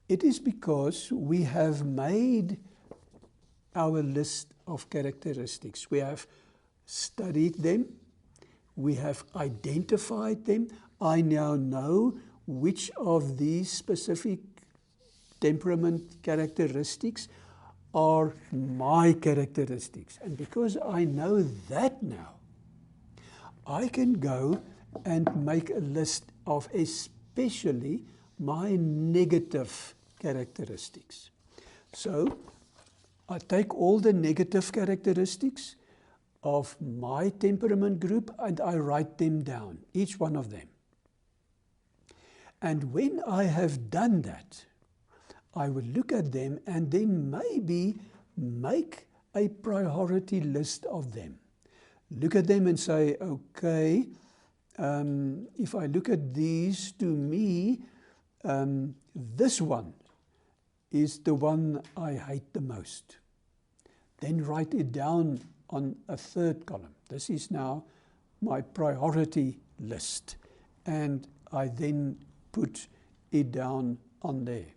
It is because we have made our list of characteristics. We have studied them. We have identified them. I now know which of these specific temperament characteristics are my characteristics. And because I know that now, I can go and make a list of especially my negative characteristics. So I take all the negative characteristics of my temperament group and I write them down, each one of them. And when I have done that, I will look at them and then maybe make a priority list of them. Look at them and say, okay, if I look at these, to me, this one is the one I hate the most. Then write it down on a third column. This is now my priority list. And I then put it down on there.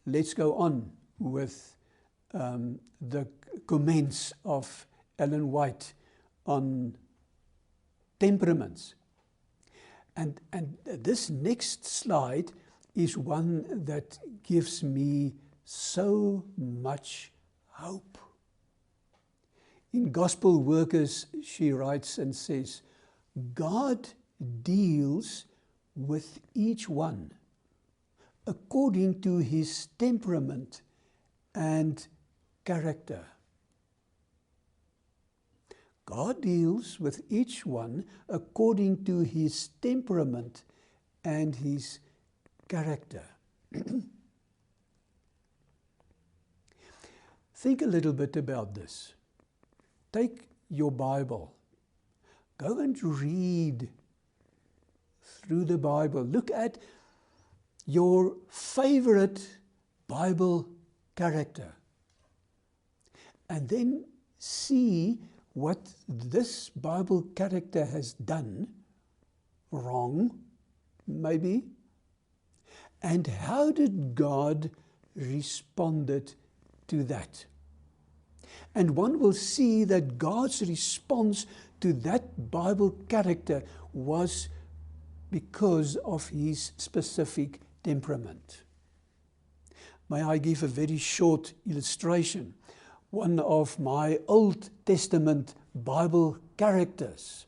Let's go on with the comments of Ellen White on temperaments. And this next slide is one that gives me so much hope. In Gospel Workers, she writes and says, God deals with each one according to his temperament and character. God deals with each one according to his temperament and his character. Think a little bit about this. Take your Bible. Go and read through the Bible. Look at your favorite Bible character. And then see what this Bible character has done wrong, maybe, and how did God respond to that. And one will see that God's response to that Bible character was because of his specific temperament. May I give a very short illustration? One of my Old Testament Bible characters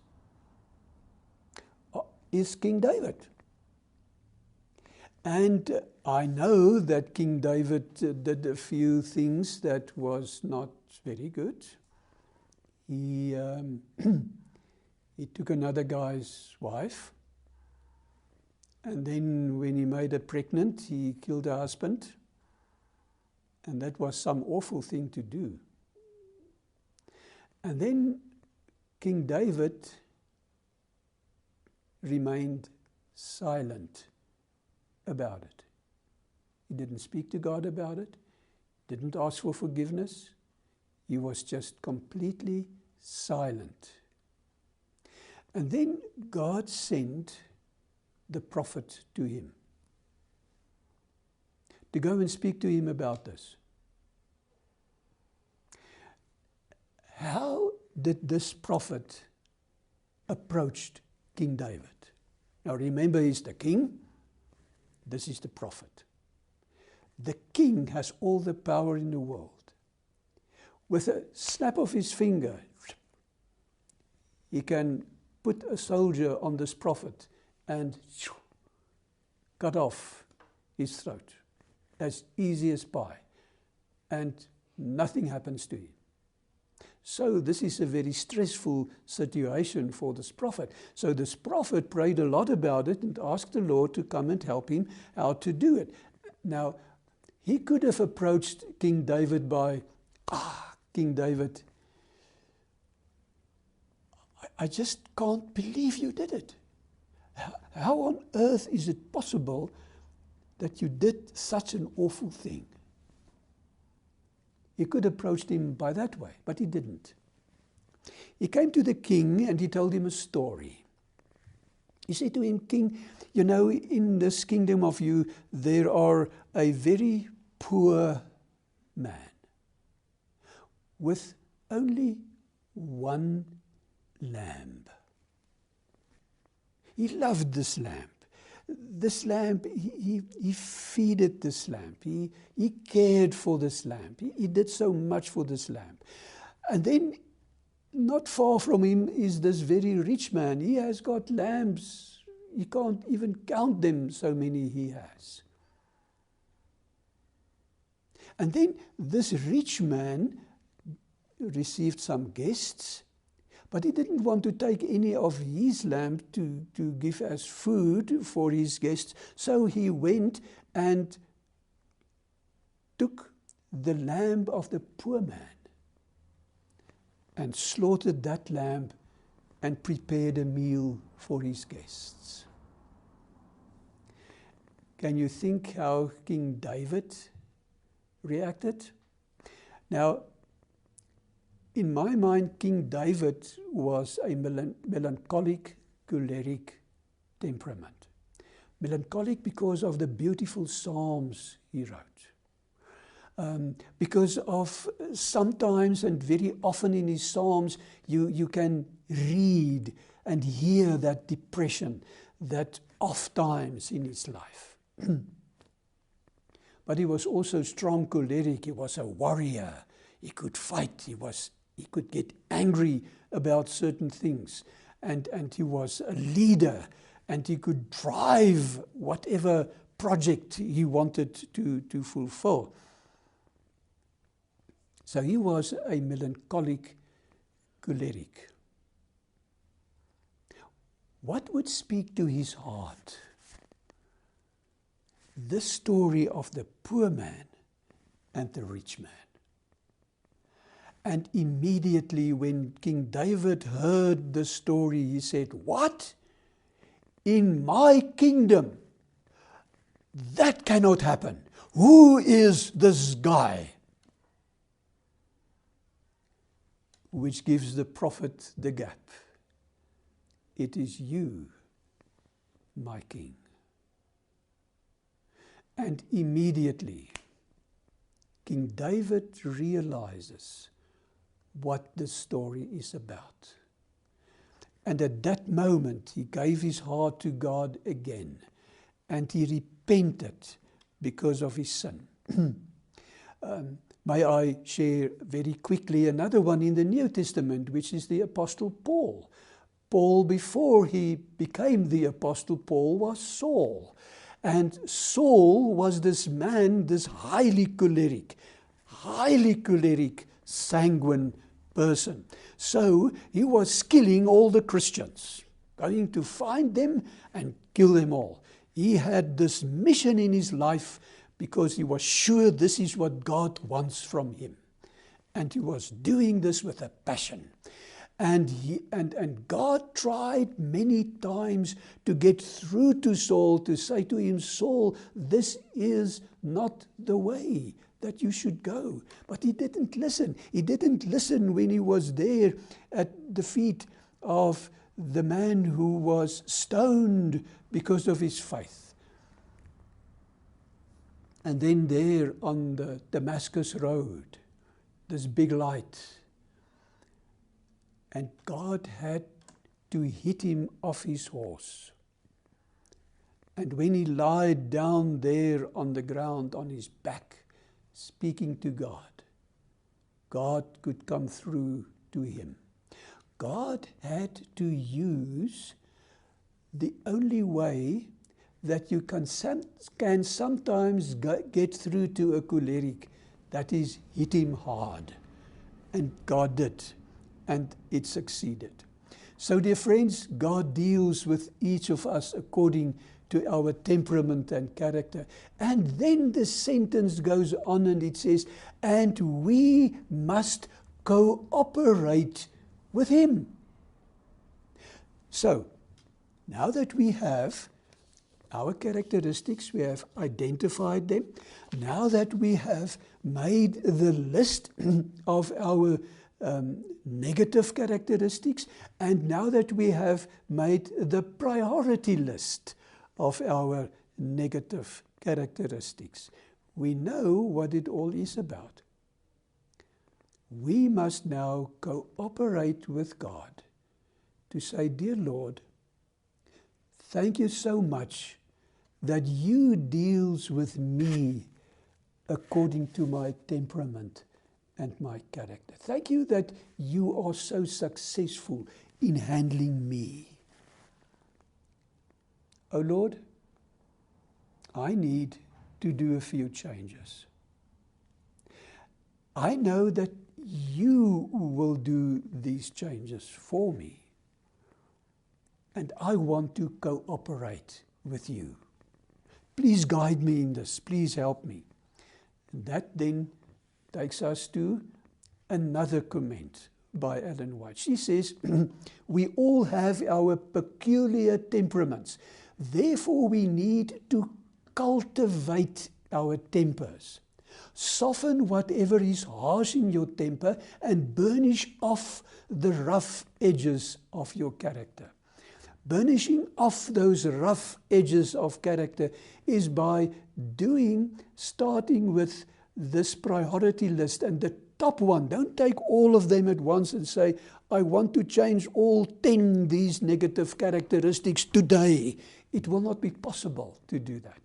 is King David. And I know that King David did a few things that was not very good. He took another guy's wife. And then when he made her pregnant, he killed her husband. And that was some awful thing to do. And then King David remained silent about it. He didn't speak to God about it, didn't ask for forgiveness. He was just completely silent. And then God sent the prophet to him to go and speak to him about this. How did this prophet approach King David? Now remember, he's the king. This is the prophet. The king has all the power in the world. With a snap of his finger, he can put a soldier on this prophet and cut off his throat as easy as pie. And nothing happens to him. So this is a very stressful situation for this prophet. So this prophet prayed a lot about it and asked the Lord to come and help him how to do it. Now, he could have approached King David by, King David, I just can't believe you did it. How on earth is it possible that you did such an awful thing? He could have approached him by that way, but he didn't. He came to the king and he told him a story. He said to him, "King, you know, in this kingdom of you, there are a very poor man with only one lamb. He loved this lamb. This lamb, he feeded this lamb. He cared for this lamb. He did so much for this lamb. And then, not far from him is this very rich man. He has got lambs. You can't even count them, so many he has. And then this rich man received some guests, but he didn't want to take any of his lamb to give as food for his guests. So he went and took the lamb of the poor man and slaughtered that lamb and prepared a meal for his guests. Can you think how King David reacted? Now, in my mind, King David was a melancholic, choleric temperament. Melancholic because of the beautiful psalms he wrote. Because of sometimes and very often in his psalms, you can read and hear that depression, that off times in his life. But he was also strong choleric. He was a warrior. He could fight. He could get angry about certain things. And he was a leader. And he could drive whatever project he wanted to fulfill. So he was a melancholic choleric. What would speak to his heart? This story of the poor man and the rich man. And immediately when King David heard the story, he said, "What? In my kingdom? That cannot happen. Who is this guy?" Which gives the prophet the gap. It is you, my king. And immediately, King David realizes what the story is about. And at that moment, he gave his heart to God again. And he repented because of his sin. May I share very quickly another one in the New Testament, which is the Apostle Paul. Paul, before he became the Apostle Paul, was Saul. And Saul was this man, this highly choleric, sanguine person. So he was killing all the Christians, going to find them and kill them all. He had this mission in his life because he was sure this is what God wants from him. And he was doing this with a passion. And God tried many times to get through to Saul, to say to him, "Saul, this is not the way that you should go." But he didn't listen. He didn't listen when he was there at the feet of the man who was stoned because of his faith. And then there on the Damascus road, this big light. And God had to hit him off his horse. And when he lied down there on the ground, on his back, speaking to God, God could come through to him. God had to use the only way that you can sometimes get through to a choleric, that is, hit him hard. And God did. And it succeeded. So, dear friends, God deals with each of us according to our temperament and character. And then the sentence goes on and it says, and we must cooperate with him. So, now that we have our characteristics, we have identified them. Now that we have made the list of our negative characteristics, and now that we have made the priority list of our negative characteristics, we know what it all is about. We must now cooperate with God to say, dear Lord, thank you so much that you deals with me according to my temperament and my character. Thank you that you are so successful in handling me. Oh Lord, I need to do a few changes. I know that you will do these changes for me. And I want to cooperate with you. Please guide me in this. Please help me. And that then takes us to another comment by Ellen White. She says, we all have our peculiar temperaments. Therefore, we need to cultivate our tempers. Soften whatever is harsh in your temper and burnish off the rough edges of your character. Burnishing off those rough edges of character is by starting with this priority list, and the top one. Don't take all of them at once and say, I want to change all 10 these negative characteristics today. It will not be possible to do that.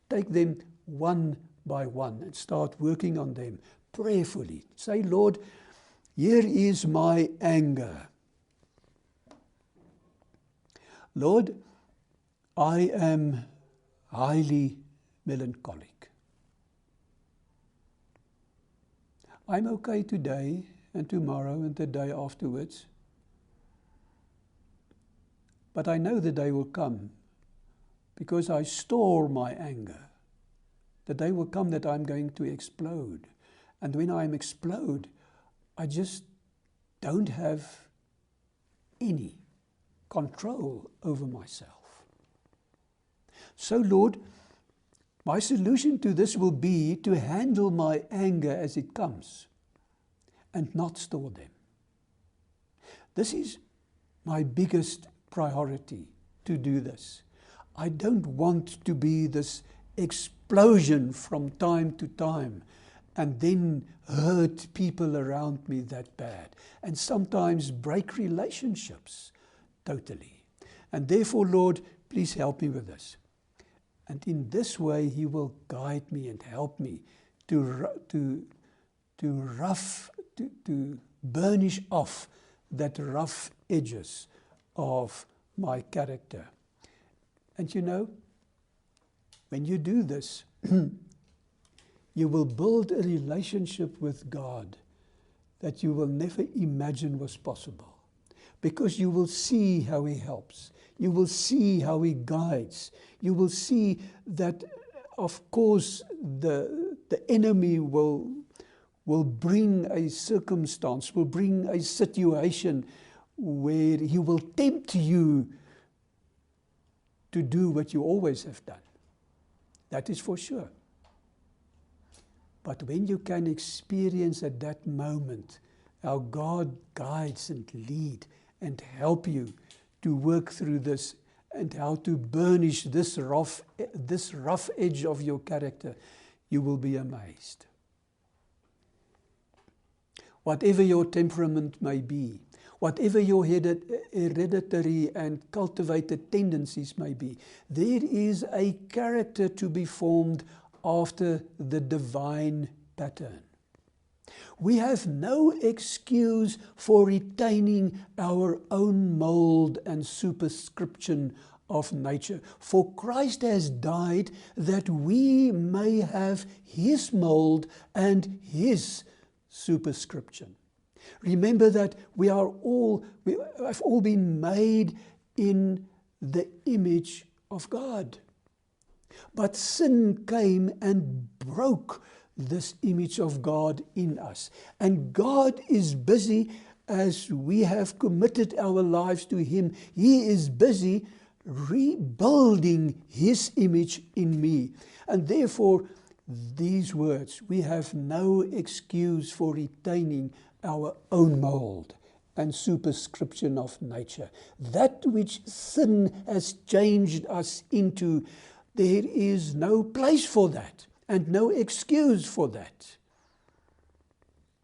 Take them one by one and start working on them prayerfully. Say, Lord, here is my anger. Lord, I am highly melancholic. I'm okay today and tomorrow and the day afterwards. But I know the day will come because I store my anger. The day will come that I'm going to explode. And when I explode, I just don't have any control over myself. So, Lord, my solution to this will be to handle my anger as it comes and not store them. This is my biggest priority, to do this. I don't want to be this explosion from time to time and then hurt people around me that bad and sometimes break relationships totally. And therefore, Lord, please help me with this. And in this way, He will guide me and help me to burnish off that rough edges of my character. And you know, when you do this, you will build a relationship with God that you will never imagine was possible. Because you will see how He helps. You will see how He guides. You will see that, of course, the enemy will bring a circumstance, will bring a situation where he will tempt you to do what you always have done. That is for sure. But when you can experience at that moment how God guides and leads and help you to work through this and how to burnish this rough edge of your character, you will be amazed. Whatever your temperament may be, whatever your hereditary and cultivated tendencies may be, there is a character to be formed after the divine pattern. We have no excuse for retaining our own mold and superscription of nature. For Christ has died that we may have His mold and His superscription. Remember that we have all been made in the image of God. But sin came and broke this image of God in us. And God is busy, as we have committed our lives to Him, He is busy rebuilding His image in me. And therefore, these words, we have no excuse for retaining our own mold and superscription of nature. That which sin has changed us into, there is no place for that and no excuse for that.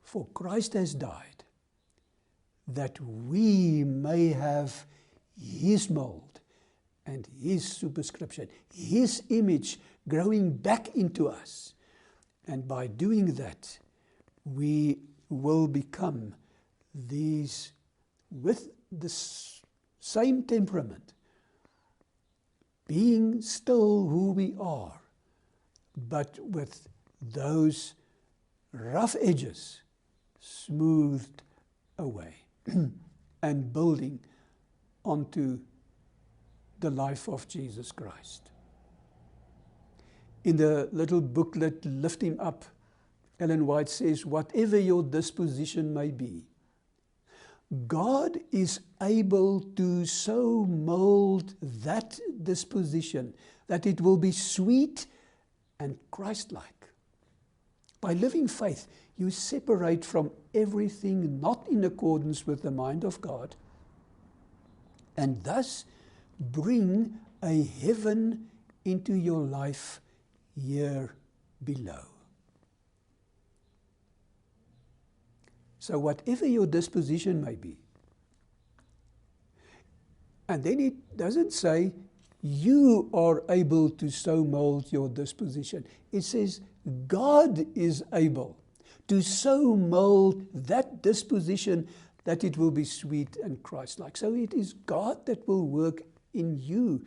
For Christ has died, that we may have His mold and His superscription, His image growing back into us. And by doing that, we will become these with the same temperament, being still who we are, but with those rough edges smoothed away and building onto the life of Jesus Christ. In the little booklet, Lift Him Up, Ellen White says, whatever your disposition may be, God is able to so mold that disposition that it will be sweet and Christ-like. By living faith, you separate from everything not in accordance with the mind of God, and thus bring a heaven into your life here below. So whatever your disposition may be, and then it doesn't say you are able to so mold your disposition. It says God is able to so mold that disposition that it will be sweet and Christ-like. So it is God that will work in you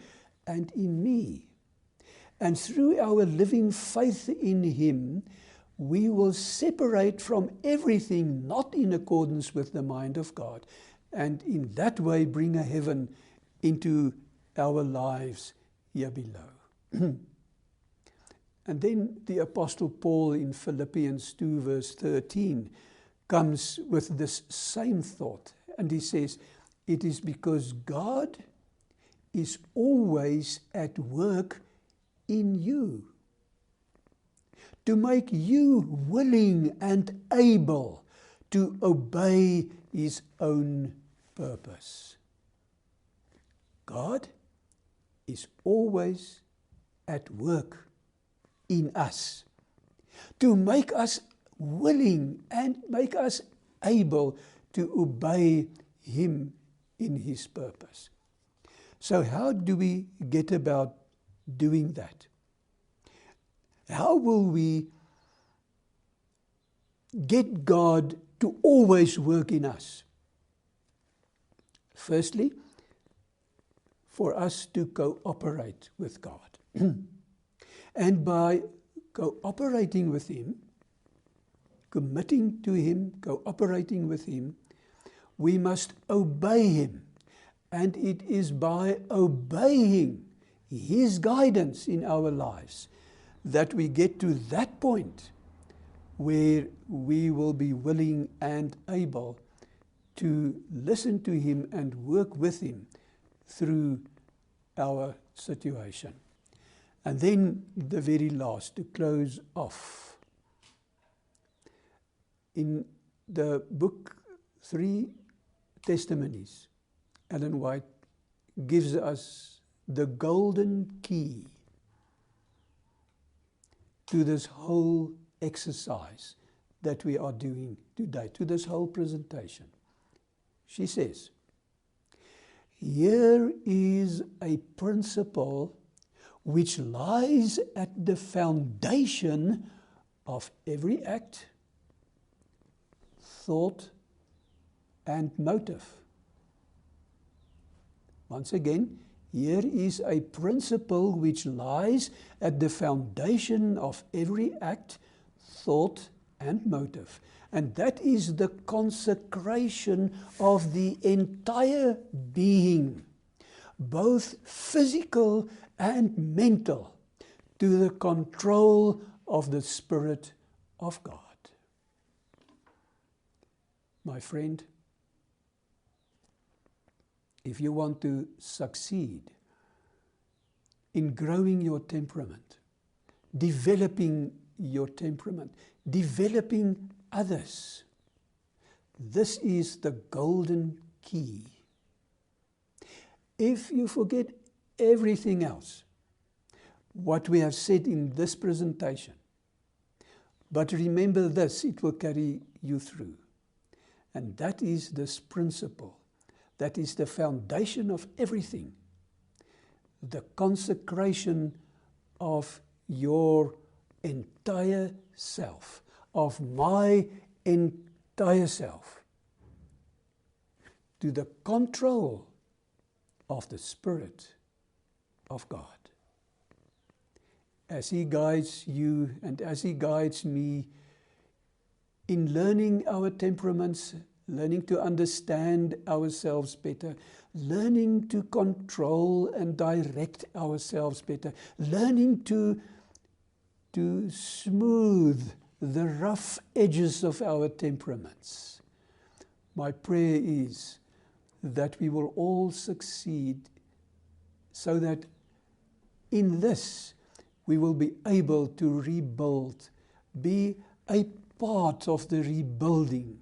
and in me. And through our living faith in Him, we will separate from everything not in accordance with the mind of God, and in that way bring a heaven into our lives here below. And then the Apostle Paul in Philippians 2 verse 13 comes with this same thought, and he says, it is because God is always at work in you, to make you willing and able to obey His own purpose. God is always at work in us to make us willing and make us able to obey Him in His purpose. So how do we get about doing that? How will we get God to always work in us? Firstly, for us to cooperate with God. And by cooperating with Him, committing to Him, cooperating with Him, we must obey Him. And it is by obeying His guidance in our lives that we get to that point where we will be willing and able to listen to Him and work with Him through our situation. And then the very last, to close off. In the book 3 Testimonies, Ellen White gives us the golden key to this whole exercise that we are doing today, to this whole presentation. She says, here is a principle which lies at the foundation of every act, thought, and motive. Once again, here is a principle which lies at the foundation of every act, thought, and motive. And that is the consecration of the entire being, both physical and mental, to the control of the Spirit of God. My friend, if you want to succeed in growing your temperament, developing your temperament, developing others, This is the golden key. If you forget everything else, what we have said in this presentation, but remember this, it will carry you through. And that is this principle. That is the foundation of everything. The consecration of your entire self, of my entire self, to the control of the Spirit of God. As He guides you and as He guides me in learning our temperaments, learning to understand ourselves better, learning to control and direct ourselves better, learning to smooth the rough edges of our temperaments. My prayer is that we will all succeed so that in this we will be able to rebuild, be a part of the rebuilding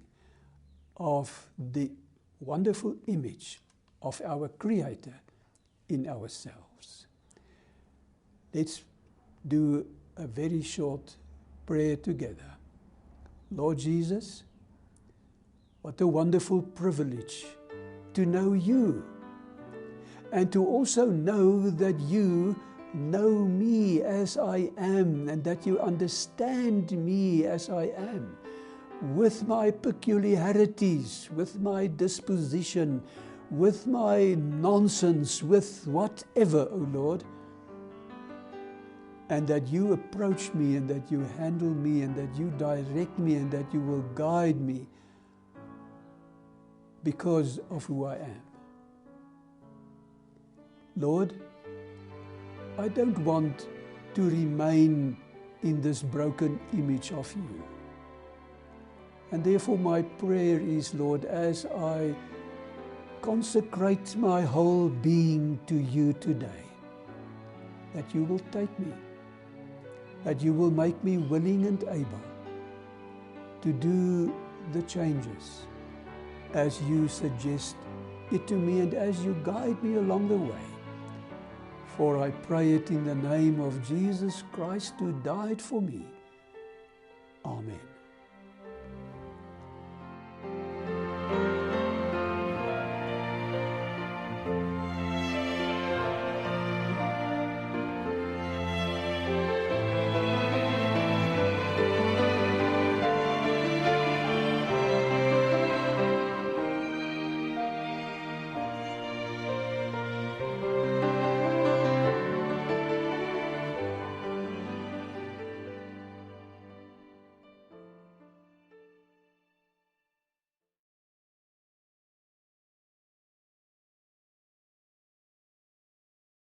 of the wonderful image of our Creator in ourselves. Let's do a very short prayer together. Lord Jesus, what a wonderful privilege to know you, and to also know that you know me as I am, and that you understand me as I am, with my peculiarities, with my disposition, with my nonsense, with whatever, O Lord, and that you approach me, and that you handle me, and that you direct me, and that you will guide me because of who I am. Lord, I don't want to remain in this broken image of you. And therefore my prayer is, Lord, as I consecrate my whole being to you today, that you will take me, that you will make me willing and able to do the changes as you suggest it to me and as you guide me along the way. For I pray it in the name of Jesus Christ, who died for me. Amen.